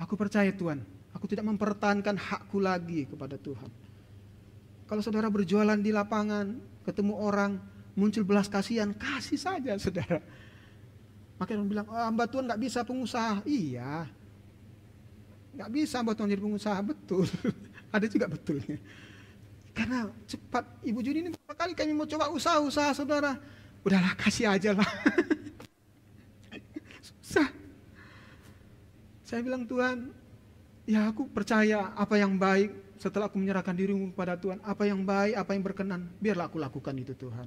Aku percaya, Tuhan, aku tidak mempertahankan hakku lagi kepada Tuhan. Kalau saudara berjualan di lapangan, ketemu orang, muncul belas kasihan, kasih saja, saudara. Makanya orang bilang, hamba Tuhan gak bisa pengusaha. Iya, gak bisa hamba Tuhan jadi pengusaha, betul. Ada juga betulnya. Karena cepat, Ibu Juni ini beberapa kali kami mau coba usaha, saudara. Udahlah, kasih aja lah. Susah. Saya bilang, Tuhan, ya aku percaya apa yang baik setelah aku menyerahkan dirimu kepada Tuhan. Apa yang baik, apa yang berkenan, biarlah aku lakukan itu, Tuhan.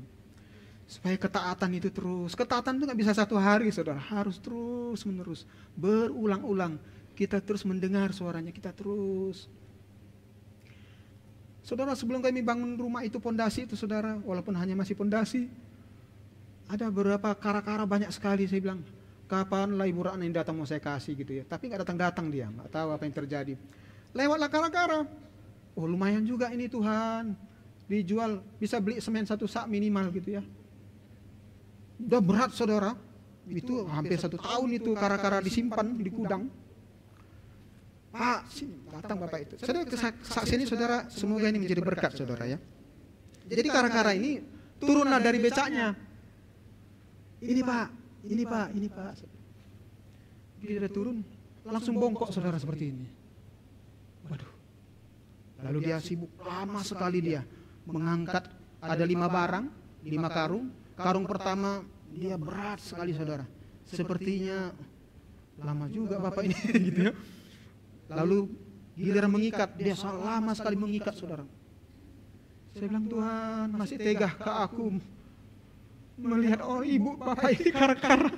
Supaya ketaatan itu terus. Ketaatan itu gak bisa satu hari, saudara. Harus terus menerus. Berulang-ulang. Kita terus mendengar suaranya. Kita terus. Saudara, sebelum kami bangun rumah itu, pondasi itu, saudara. Walaupun hanya masih pondasi. Ada beberapa kara-kara banyak sekali. Saya bilang, kapan lah Ibu Rana yang datang mau saya kasih gitu ya. Tapi gak datang-datang dia. Gak tahu apa yang terjadi. Lewatlah kara-kara. Oh, lumayan juga ini, Tuhan. Dijual, bisa beli semen 1 sak minimal gitu ya. Udah berat, saudara. Itu hampir 1 tahun itu kara-kara disimpan di gudang. Pak, datang Bapak itu. Saudara, kesaksian ini, saudara, semoga ini menjadi berkat, saudara ya. Jadi kara-kara ini turunlah dari becaknya. Ini Pak. Dia turun, langsung bongkok saudara seperti ini. Waduh. Lalu dia sibuk, lama sekali dia mengangkat, ada 5 barang, 5 karung. Karung pertama dia berat sekali saudara. Sepertinya lama juga Bapak ini gitu ya. Lalu giliran mengikat, dia lama sekali mengikat saudara. Saya bilang, Tuhan masih tega ke aku melihat ibu Bapak ini kara-kara.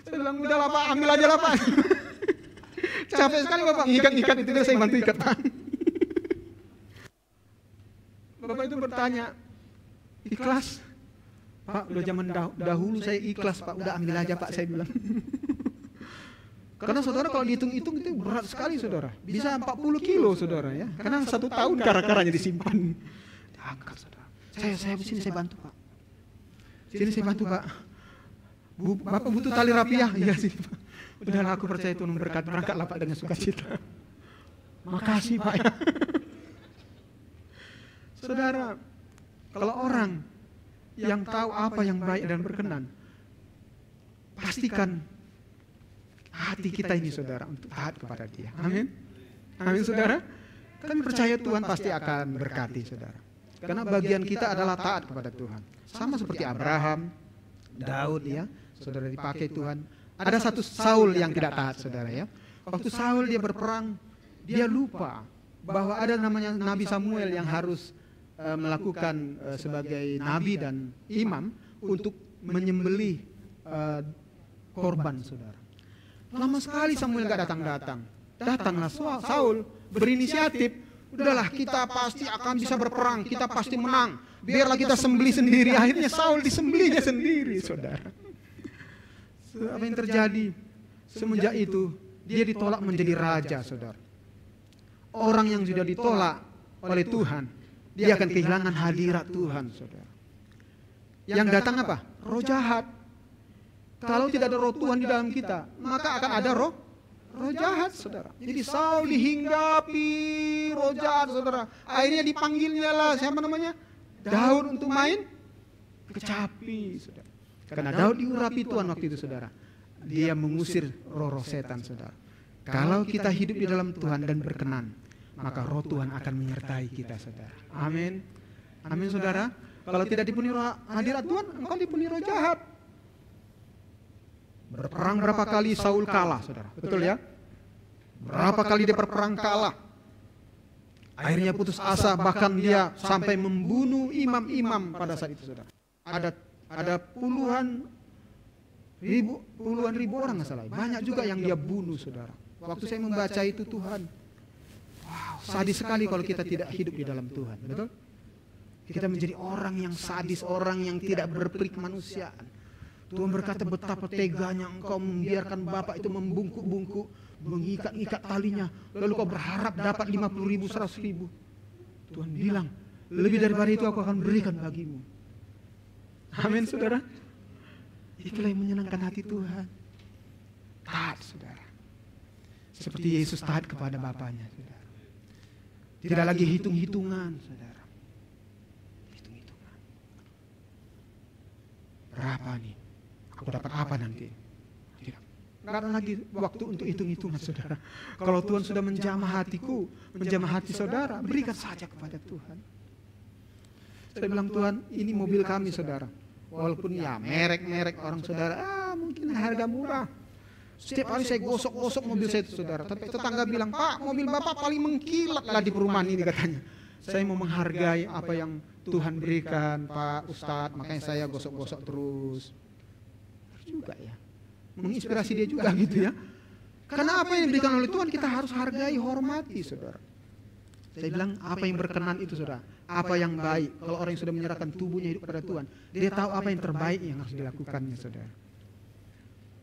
Saya bilang, udahlah Pak, ambil aja lah Pak. Capek sekali Bapak ngikat-ngikat itu, saya bantu ikat Pak. Bapak itu bertanya, ikhlas? Pak, udah zaman dahulu saya ikhlas Pak, udah ambil aja Pak, saya bilang. Karena saudara kalau dihitung-hitung itu berat sekali saudara. Bisa 40 kilo saudara ya. Karena 1 tahun kara-karanya disimpan. Diangkat saudara. Saya sini saya bantu Pak. Sini saya bantu Pak. Bapak butuh tali rapiah? Iya sini Pak. Udahlah aku percaya Tuhan memberkati, berangkatlah Pak dengan sukacita. Makasih Pak. Saudara, kalau orang yang tahu apa yang baik dan berkenan, pastikan hati kita ini saudara untuk taat kepada Dia. Amin. Amin saudara. Kami percaya Tuhan pasti akan berkati saudara. Karena bagian kita adalah taat kepada Tuhan. Sama seperti Abraham, Daud ya, saudara dipakai Tuhan. Ada satu Saul yang tidak taat saudara ya. Waktu Saul dia berperang, dia lupa bahwa ada namanya Nabi Samuel yang harus melakukan sebagai nabi dan imam untuk menyembelih korban saudara. Lama sekali Samuel gak datang-datang. Datanglah Saul berinisiatif. Udahlah kita pasti akan bisa berperang. Kita pasti menang. Biarlah kita sembelih sendiri. Akhirnya Saul disembelihnya sendiri saudara. Apa yang terjadi? Semenjak itu dia ditolak menjadi raja saudara. Orang yang sudah ditolak oleh Tuhan, dia akan kehilangan hadirat Tuhan saudara. Yang datang apa? Roh jahat. Kalau tidak ada roh Tuhan di dalam kita, maka akan ada roh jahat saudara. Jadi Saul dihinggapi roh jahat saudara. Akhirnya dipanggilnya lah siapa namanya? Daud untuk main kecapi saudara. Karena Daud diurapi Tuhan waktu itu saudara. Dia mengusir roh-roh setan saudara. Kalau kita hidup di dalam Tuhan dan berkenan, maka roh Tuhan akan menyertai kita saudara. Amin. Amin saudara. Kalau tidak dipenuhi roh hadirat Tuhan, engkau dipenuhi roh jahat. Berperang berapa kali Saul kalah saudara. Betul ya? Berapa kali dia berperang kalah. Akhirnya putus asa, bahkan dia sampai membunuh imam-imam pada saat itu saudara. Ada puluhan ribu orang nggak salah. Banyak juga yang dia bunuh saudara. Waktu saya membaca itu Tuhan, wow, sadis sekali kalau kita tidak hidup di dalam Tuhan. Betul? Kita menjadi orang yang sadis, orang yang tidak berperi kemanusiaan. Tuhan berkata betapa teganya engkau membiarkan Bapak itu membungkuk-bungkuk, mengikat-ikat talinya, lalu kau berharap dapat 50.000, 100.000. Tuhan bilang, lebih daripada itu aku akan berikan bagimu. Amin saudara. Itulah yang menyenangkan hati Tuhan. Taat saudara. Seperti Yesus taat kepada Bapaknya saudara. Tidak lagi hitung-hitungan saudara. Hitung-hitungan. Berapa nih? Aku dapat apa nanti? Tidak. Nggak ada lagi waktu untuk hitung-hitungan saudara. Kalau Tuhan sudah menjamah hatiku, menjamah hati saudara, berikan saja kepada Tuhan. Saya bilang Tuhan, ini mobil kami saudara. Walaupun ya merek-merek orang saudara, mungkin harga murah. Setiap hari saya gosok-gosok mobil saya itu saudara. Tapi tetangga bilang, Pak mobil Bapak paling mengkilat lah di perumahan ini katanya. Saya mau menghargai apa yang Tuhan berikan Pak Ustadz, makanya saya gosok-gosok terus. Juga ya, menginspirasi dia juga gitu ya. Karena apa yang diberikan oleh Tuhan kita harus hargai, hormati saudara. Saya bilang apa yang berkenan itu saudara, apa yang baik. Kalau orang yang sudah menyerahkan tubuhnya hidup pada Tuhan, dia tahu apa yang terbaik yang harus dilakukannya saudara.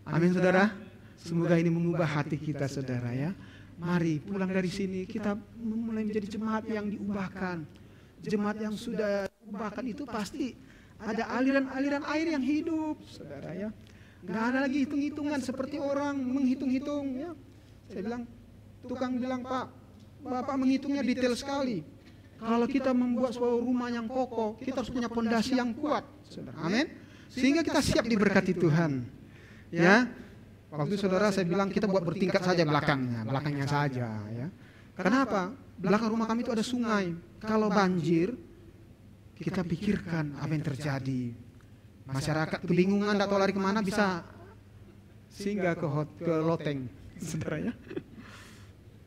Amin saudara. Semoga ini mengubah hati kita saudara ya. Mari pulang dari sini kita mulai menjadi jemaat yang diubahkan. Jemaat yang sudah diubahkan itu pasti ada aliran-aliran air yang hidup saudara ya. Nggak ada lagi hitung-hitungan seperti orang menghitung-hitung ya. Saya bilang, tukang bilang, Pak, Bapak menghitungnya detail sekali. Kalau kita membuat suatu rumah yang kokoh, kita harus punya pondasi yang kuat, saudara. Amin. Sehingga kita siap diberkati Tuhan. Ya. Waktu saudara saya bilang kita buat bertingkat saja belakangnya saja. Ya. Kenapa? Belakang rumah kami itu ada sungai. Kalau banjir, kita pikirkan apa yang terjadi. Masyarakat kebingungan, tidak tahu lari kemana, bisa singgah ke loteng, saudara ya.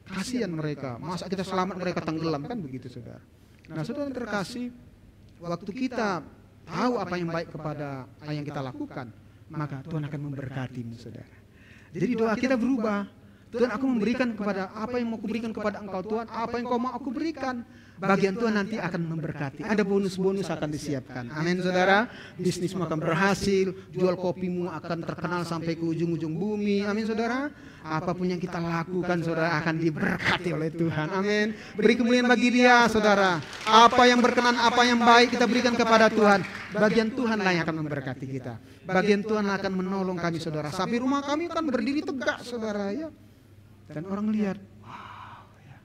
Kasihan mereka, masa kita selamat mereka tenggelam, kan begitu saudara. Nah saudara terkasih, waktu kita tahu apa yang baik kepada apa yang kita lakukan, maka Tuhan akan memberkatimu saudara. Jadi doa kita berubah. Tuhan, aku memberikan kepada apa yang mau kuberikan kepada Engkau Tuhan, apa yang Kau mau aku berikan. Bagian Tuhan nanti akan memberkati. Ada bonus-bonus akan disiapkan. Amin saudara. Bisnismu akan berhasil, jual kopimu akan terkenal sampai ke ujung-ujung bumi. Amin saudara. Apapun yang kita lakukan saudara akan diberkati oleh Tuhan. Amin. Beri kemuliaan bagi Dia saudara. Apa yang berkenan, apa yang baik kita berikan kepada Tuhan. Bagian Tuhan lah yang akan memberkati kita. Bagian Tuhan akan menolong kami saudara. Sampai rumah kami akan berdiri tegak saudara ya. Dan orang lihat, wow ya.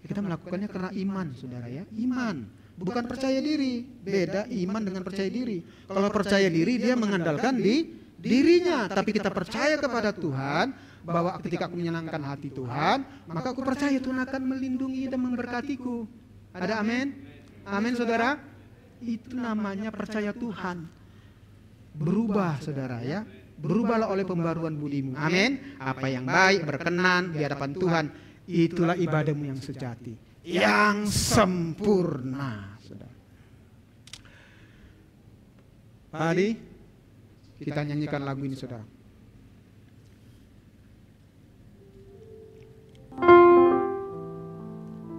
Kita melakukannya karena iman saudara ya. Iman, bukan percaya diri. Beda iman dengan percaya diri. Kalau percaya diri dia mengandalkan di dirinya. Tapi kita percaya kepada Tuhan, bahwa ketika aku menyenangkan hati Tuhan, maka aku percaya Tuhan akan melindungi dan memberkatiku. Ada amin? Amin saudara. Itu namanya percaya Tuhan. Berubah saudara ya. Berubahlah oleh pembaruan budimu. Amin. Apa yang baik, berkenan di hadapan Tuhan, itulah ibadahmu yang sejati, yang sempurna. Saudara. Tadi kita nyanyikan lagu ini saudara.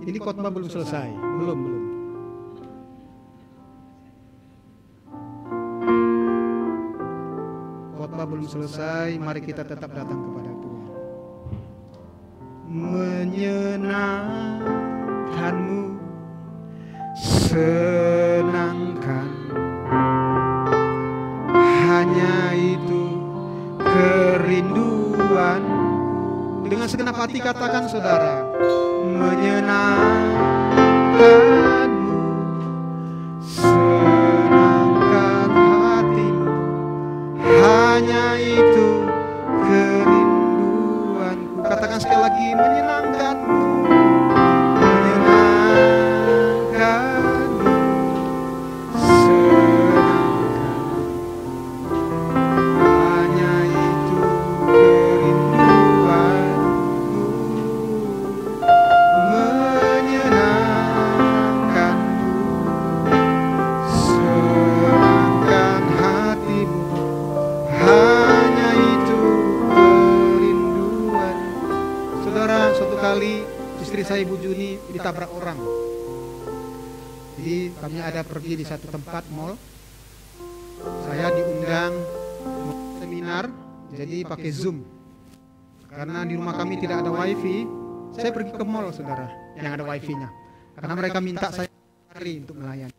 Ini khotbah belum selesai. Belum. Khotbah belum selesai, mari kita tetap datang kepada Tuhan. Menyenangkanmu, senangkan, hanya itu kerinduan. Dengan segenap hati katakan saudara, menyenangkanmu, senangkan hatimu, hanya itu kerinduanku. Katakan sekali lagi, menyenangkanmu, menyenangkanmu, senangkan, hanya itu kerinduanku. Menyenangkanmu, senangkan hatimu, hanya itu kerinduan. Saudara, suatu kali istri saya Ibu Juni ditabrak orang. Jadi kami ada pergi di satu tempat mall. Saya diundang seminar, jadi pakai Zoom. Karena di rumah kami tidak ada wifi, saya pergi ke mall saudara yang ada wifi-nya. Karena mereka minta saya hari untuk melayani.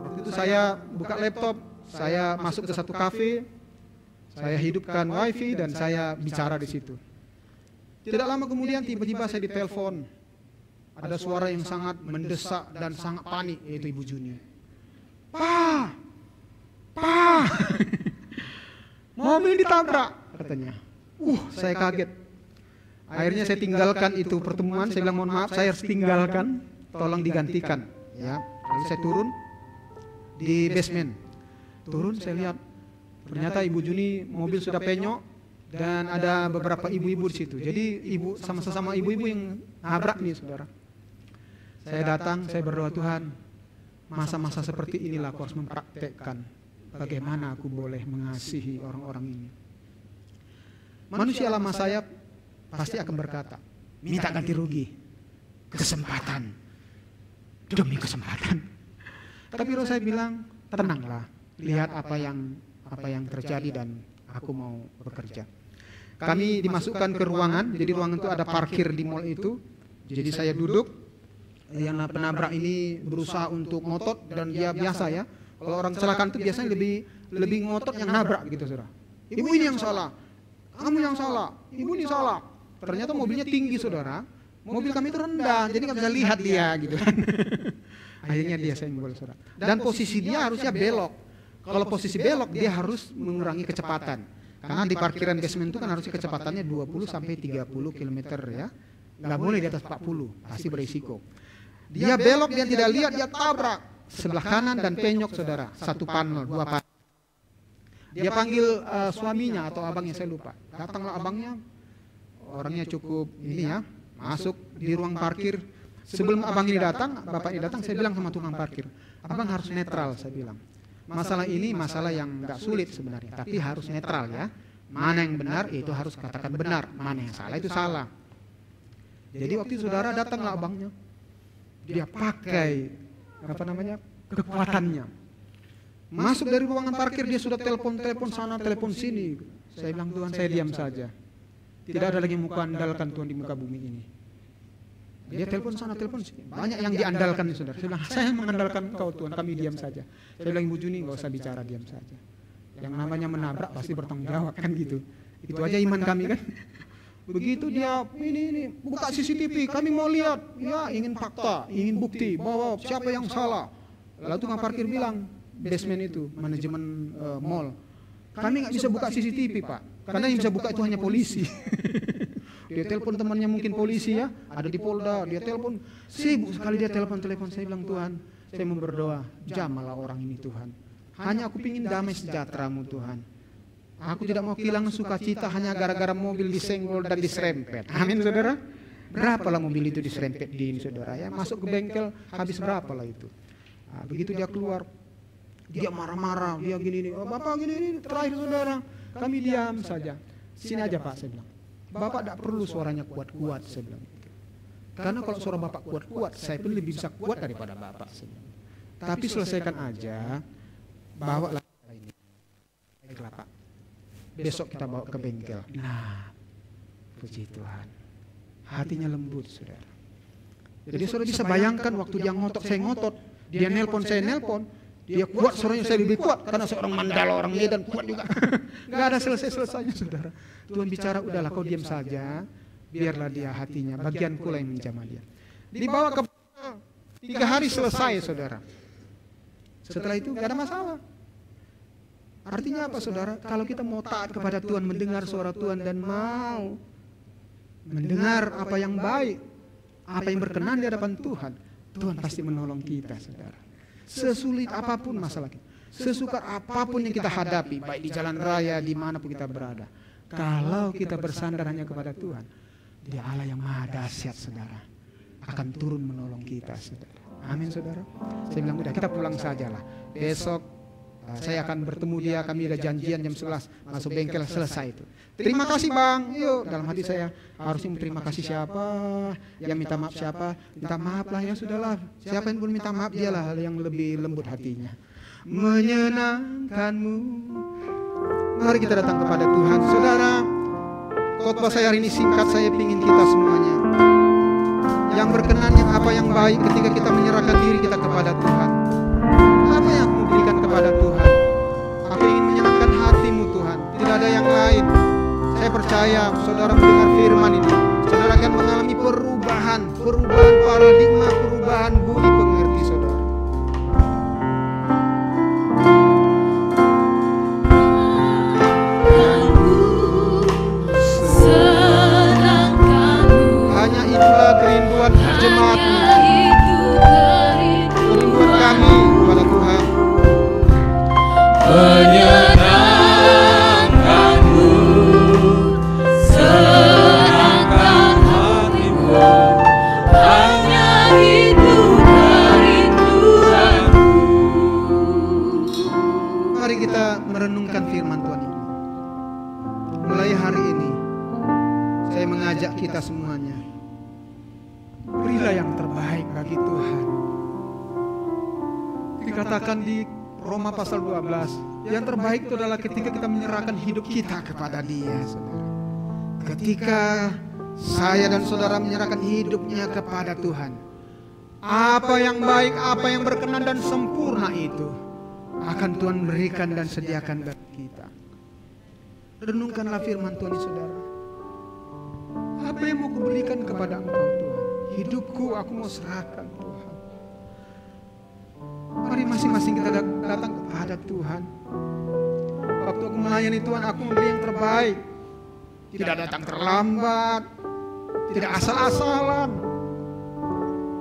Waktu itu saya buka laptop, saya masuk ke satu kafe, saya hidupkan wifi dan saya bicara di situ. Tidak lama kemudian tiba-tiba saya ditelepon. Ada suara yang sangat mendesak dan sangat panik, yaitu Ibu Juni. Pa, mobil ditabrak, katanya. Saya kaget. Akhirnya saya tinggalkan itu pertemuan. Saya bilang mohon maaf, saya harus tinggalkan, tolong digantikan. Ya, lalu saya turun di basement. Turun, saya lihat ternyata Ibu Juni mobil sudah penyok dan ada beberapa ibu-ibu di situ. Jadi ibu sama-sama ibu-ibu yang nabrak nih, saudara. Saya datang, saya berdoa, Tuhan, masa-masa seperti inilah aku harus mempraktekkan bagaimana aku boleh mengasihi orang-orang ini. Manusia lama saya pasti akan berkata, minta ganti rugi, kesempatan demi kesempatan. Tapi Roh saya bilang, tenanglah, lihat apa yang terjadi dan aku mau bekerja. Kami dimasukkan ke ruangan, jadi ruangan itu ada parkir di mall itu. Jadi saya duduk, yang penabrak ini berusaha untuk ngotot dan dia biasa ya. Kalau orang kecelakaan itu biasanya lebih ngotot yang nabrak gitu, saudara. Ibu ini yang salah, kamu yang salah, ibu ini salah. Ternyata mobilnya tinggi, saudara. Mobil kami itu rendah, jadi nggak bisa lihat dia gitu kan. Akhirnya dia senggol, saudara. Dan posisi dia harusnya belok. Kalau posisi belok dia harus mengurangi kecepatan. Karena di parkiran basement itu kan harusnya kecepatannya 20 sampai 30 km ya. Nggak boleh di atas 40, pasti berisiko. Dia belok, dia tidak lihat, dia tabrak sebelah kanan dan penyok, saudara. Satu panel, dua panel. Dia panggil suaminya atau abangnya, saya lupa. Datanglah abangnya, orangnya cukup ini ya, masuk di ruang parkir. Sebelum abang ini datang, bapak ini datang, saya bilang sama tukang parkir, abang harus netral, saya bilang. Masalah ini masalah yang nggak sulit sebenarnya, tapi harus netral ya. Mana yang benar itu harus katakan benar, mana yang salah itu salah. Jadi waktu itu saudara datanglah abangnya, dia pakai apa namanya kekuatannya. Masuk dari ruangan parkir dia sudah telepon sana, telepon sini. Saya bilang, Tuhan, saya diam saja. Tidak ada lagi muka andalkan Tuhan di muka bumi ini. Dia telepon sana, telepon sini. Banyak yang diandalkan, saudara. Saya bilang, saya mengandalkan Kau Tuhan, kami diam saja. Saya bilang, Ibu Juni, nggak usah bicara, diam saja. Yang namanya menabrak pasti bertanggung jawab kan gitu. Itu aja iman kami kan. Begitu dia ini buka CCTV, kami mau lihat, ya ingin fakta, ingin bukti bahwa siapa yang salah. Lalu tukang parkir bilang, basement itu manajemen mall, kami nggak bisa buka CCTV Pak, karena yang bisa buka itu hanya polisi. Dia telepon temannya mungkin polisi ya, ada di Polda, dia telepon, sibuk sekali dia telepon. Saya bilang, Tuhan, saya mau berdoa, jamahlah orang ini Tuhan. Hanya aku pingin damai sejahtera-Mu Tuhan. Aku tidak mau kehilangan sukacita hanya gara-gara mobil disenggol dan diserempet. Amin, saudara. Berapalah mobil itu diserempet di ini, saudara ya. Masuk ke bengkel habis berapalah itu. Nah, begitu dia keluar, dia marah-marah, dia gini, oh, Bapak gini, terakhir saudara, kami diam saja. Sini aja Pak, saya bilang. Bapak tidak perlu suaranya kuat-kuat, saya bilang. Karena kalau suara Bapak kuat-kuat, saya pun lebih bisa kuat daripada Bapak. Tapi selesaikan aja, bawalah ini. Baiklah Pak. Besok kita bawa ke bengkel. Nah, puji Tuhan. Hatinya lembut, saudara. Jadi saudara bisa bayangkan waktu dia ngotot, saya ngotot. Dia nelpon, saya nelpon. Dia kuat, suaranya saya lebih kuat. Karena seorang Mandala, orang Medan, kuat juga. Gak ada selesai-selesainya, saudara. Tuhan bicara, udahlah kau diam saja. Biarlah dia hatinya, bagian pula yang menjamah dia. Dibawa ke 3 hari selesai, saudara. Setelah itu gak ada masalah. Artinya apa, saudara? Kalau kita mau taat kepada Tuhan, mendengar suara Tuhan dan mau mendengar apa yang baik, apa yang berkenan di hadapan Tuhan, Tuhan pasti menolong kita, saudara. Sesulit apapun masalah kita, sesukar apapun yang kita hadapi, baik di jalan raya, dimanapun kita berada, kalau kita bersandar hanya kepada Tuhan, Dia Allah yang maha dahsyat, saudara, akan turun menolong kita, saudara. Amin, saudara. Saya bilang, udah kita pulang sajalah. Besok saya akan bertemu dia, kami ada janjian jam 11 masuk bengkel, selesai itu. Terima kasih Bang. Yuk, dalam hati saya harusnya terima kasih siapa, yang minta maaf siapa, minta maaf lah ya, sudahlah. Siapa yang pun minta maaf, dialah yang lebih lembut hatinya. Menyenangkanmu. Mari kita datang kepada Tuhan, saudara. Khotbah saya hari ini singkat, saya ingin kita semuanya yang berkenan, yang apa yang baik ketika kita menyerahkan diri kita kepada Tuhan. Apa yang kamu berikan kepada Tuhan? Aku ingin menyenangkan hatimu Tuhan, tidak ada yang lain. Saya percaya saudara mendengar firman ini, saudara akan mengalami perubahan paradigma, perubahan budi pengerti, saudara. Hanya itulah kerinduan jemaatmu, kerinduan kami kepada Tuhan. Menyenangkanmu, senangkan hatimu, hanya itu kerinduanku. Mari kita merenungkan firman Tuhan ini. Mulai hari ini saya mengajak kita semuanya, berilah yang terbaik bagi Tuhan. Dikatakan di Roma pasal 12, yang terbaik itu adalah ketika kita menyerahkan hidup kita kepada Dia, saudara. Ketika saya dan saudara menyerahkan hidupnya kepada Tuhan, apa yang baik, apa yang berkenan dan sempurna itu akan Tuhan berikan dan sediakan bagi kita. Renungkanlah firman Tuhan, saudara. Apa yang mau kuberikan kepada Engkau Tuhan? Hidupku aku mau serahkan Tuhan. Mari masing-masing kita datang kepada Tuhan. Waktu aku melayani Tuhan, aku memberi yang terbaik. Tidak datang terlambat, tidak asal-asalan.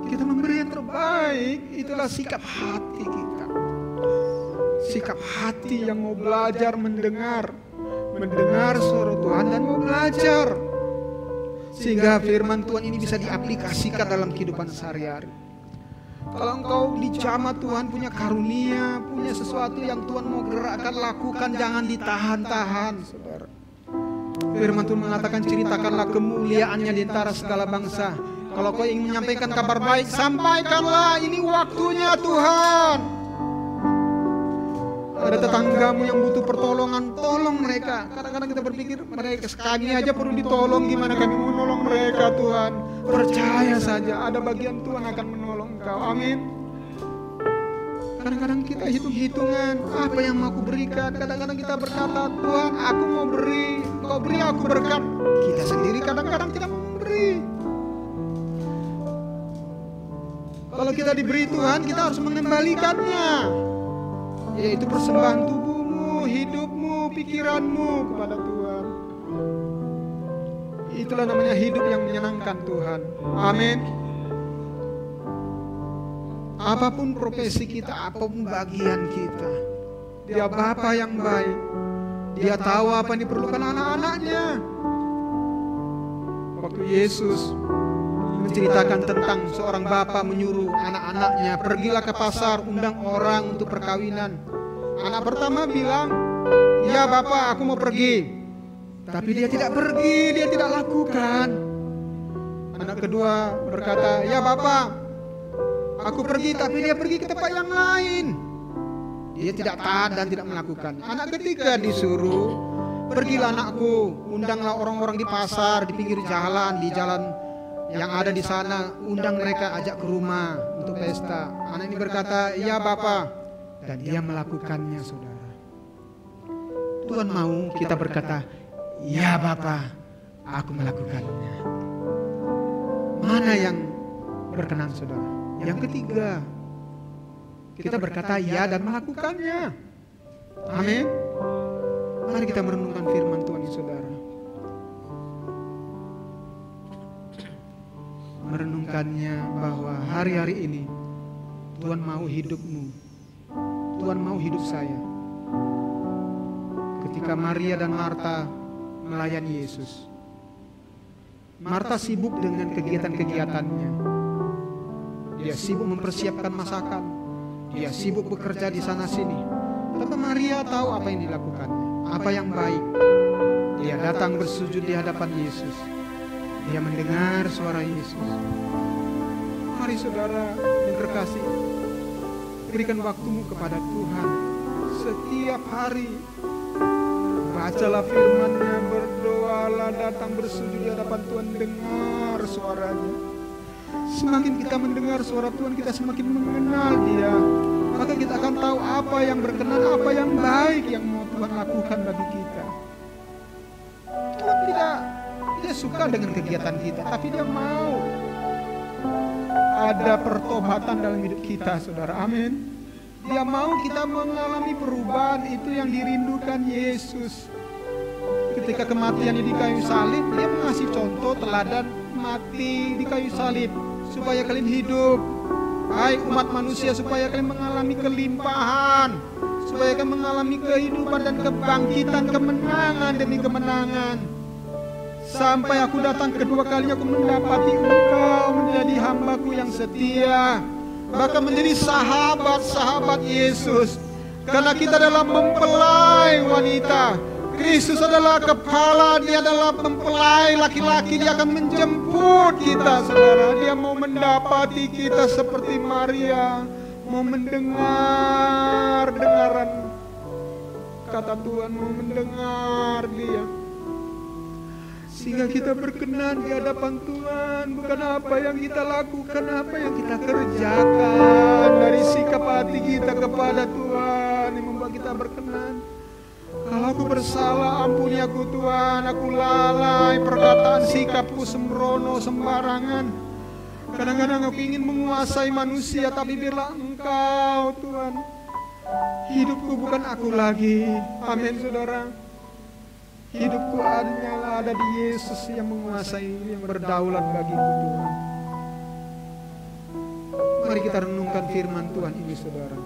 Kita memberi yang terbaik, itulah sikap hati kita. Sikap hati yang mau belajar mendengar suara Tuhan dan mau belajar. Sehingga firman Tuhan ini bisa diaplikasikan dalam kehidupan sehari-hari. Kalau engkau dijamah Tuhan, punya karunia, punya sesuatu yang Tuhan mau gerakkan, lakukan, jangan ditahan-tahan, saudara. Firman Tuhan mengatakan, ceritakanlah kemuliaannya di antara segala bangsa. Kalau kau ingin menyampaikan kabar baik, sampaikanlah, ini waktunya Tuhan. Ada tetanggamu yang butuh pertolongan, tolong mereka. Kadang-kadang kita berpikir, mereka kami aja perlu ditolong, gimana kami mau menolong mereka Tuhan. Percaya saja, ada bagian Tuhan akan menolong engkau. Amin. Kadang-kadang kita hitung-hitungan, apa yang mau aku berikan. Kadang-kadang kita berkata, Tuhan aku mau beri, kau beri aku berkat. Kita sendiri kadang-kadang tidak mau memberi. Kalau kita diberi Tuhan, kita harus mengembalikannya, yaitu persembahan tubuhmu, hidupmu, pikiranmu kepada Tuhan. Itulah namanya hidup yang menyenangkan Tuhan. Amin. Apapun profesi kita, apapun bagian kita, Dia Bapa yang baik. Dia tahu apa yang diperlukan anak-anaknya. Waktu Yesus menceritakan tentang seorang bapa menyuruh anak-anaknya, pergilah ke pasar, undang orang untuk perkawinan. Anak pertama bilang, ya Bapak, aku mau pergi. Tapi dia tidak pergi, dia tidak lakukan. Anak kedua berkata, ya Bapak, aku pergi, tapi dia pergi ke tempat yang lain. Dia tidak taat dan tidak melakukan. Anak ketiga disuruh, pergilah anakku, undanglah orang-orang di pasar, di pinggir jalan, di jalan yang ada di sana, undang mereka, ajak ke rumah untuk pesta. Anak ini berkata, ya Bapak, dan dia melakukannya, saudara. Tuhan mau kita berkata, ya Bapak, aku melakukannya. Mana yang berkenan, saudara? Yang ketiga, kita berkata ya dan melakukannya. Amin. Mari kita merenungkan firman Tuhan, saudara. Merenungkannya bahwa hari-hari ini Tuhan mau hidupmu, Tuhan mau hidup saya. Ketika Maria dan Marta melayani Yesus, Marta sibuk dengan kegiatan-kegiatannya. Dia sibuk mempersiapkan masakan, dia sibuk bekerja di sana sini. Tapi Maria tahu apa yang dilakukannya, apa yang baik. Dia datang bersujud di hadapan Yesus. Dia mendengar suara Yesus. Mari saudara yang terkasih, berikan waktumu kepada Tuhan setiap hari. Bacalah firman-Nya, berdoalah, datang bersujud di hadapan Tuhan, dengar suaranya. Semakin kita mendengar suara Tuhan, kita semakin mengenal Dia. Maka kita akan tahu apa yang berkenan, apa yang baik yang mau Tuhan lakukan bagi kita. Tuhan tidak suka dengan kegiatan kita, tapi Dia mau ada pertobatan dalam hidup kita, saudara. Amin. Dia mau kita mengalami perubahan, itu yang dirindukan Yesus. Ketika kematiannya di kayu salib, Dia mengasih contoh teladan mati di kayu salib supaya kalian hidup. Hai umat manusia, supaya kalian mengalami kelimpahan, supaya kalian mengalami kehidupan dan kebangkitan, kemenangan demi kemenangan. Sampai aku datang kedua kalinya, aku mendapati engkau menjadi hambaku yang setia, bahkan menjadi sahabat-sahabat Yesus. Karena kita adalah mempelai wanita, Kristus adalah kepala, Dia adalah mempelai laki-laki. Dia akan menjemput kita, saudara. Dia mau mendapati kita seperti Maria, mau mendengar dengaran kata Tuhan, mau mendengar Dia, sehingga kita berkenan di hadapan Tuhan. Bukan apa yang kita lakukan, apa yang kita kerjakan. Dari sikap hati kita kepada Tuhan yang membuat kita berkenan. Kalau aku bersalah, ampuni aku Tuhan. Aku lalai, perkataan sikapku sembrono, sembarangan. Kadang-kadang aku ingin menguasai manusia, tapi biarlah Engkau Tuhan. Hidupku bukan aku lagi. Amin saudara. Hidupku hanyalah ada di Yesus yang menguasai, yang berdaulat bagiku Tuhan. Mari kita renungkan firman Tuhan ini saudara.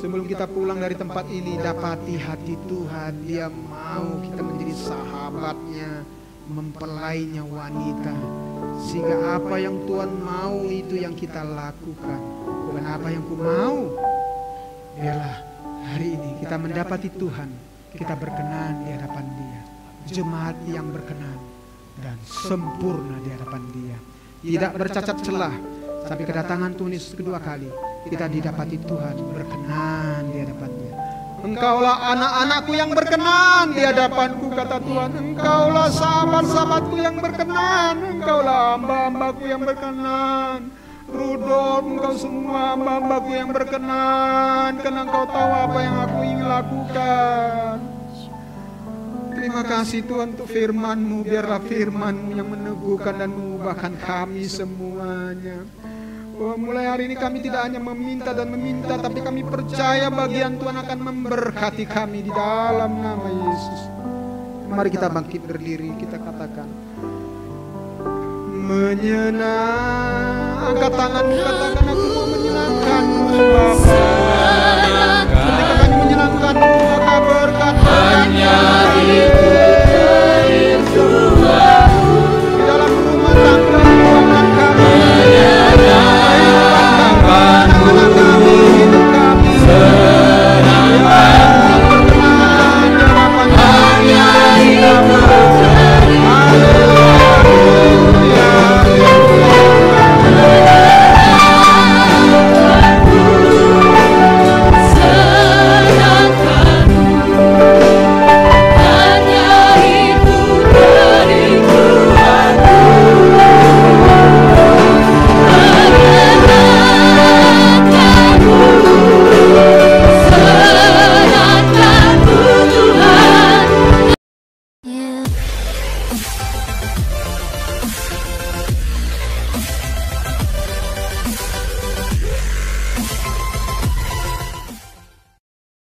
Sebelum kita pulang dari tempat ini, dapati hati Tuhan. Dia mau kita menjadi sahabatnya, mempelainya wanita. Sehingga apa yang Tuhan mau itu yang kita lakukan, bukan apa yang ku mau. Biarlah hari ini kita mendapati Tuhan, kita berkenan di hadapan Dia. Jemaat yang berkenan dan sempurna di hadapan Dia. Tidak bercacat celah. Sampai kedatangan Tuhan Yesus kedua kali, kita didapati Tuhan berkenan di hadapan-Nya. Engkaulah anak-anakku yang berkenan di hadapanku, kata Tuhan. Engkaulah sahabat-sahabatku yang berkenan. Engkaulah hamba-hambaku yang berkenan. Rudolf, engkau semua hamba-hambaku yang berkenan, karena engkau tahu apa yang aku ingin lakukan. Terima kasih Tuhan untuk firman-Mu. Biarlah firman-Mu yang meneguhkan dan mengubahkan kami semuanya. Mulai hari ini kami tidak hanya meminta dan meminta, tapi kami percaya bagian Tuhan akan memberkati kami di dalam nama Yesus. Mari kita bangkit berdiri, kita katakan, menyenang. Angkat tanganmu, katakan, aku mau menyenangkan-Mu Bapa. Ketika kami menyenangkan-Mu, maka berkat hanya itu.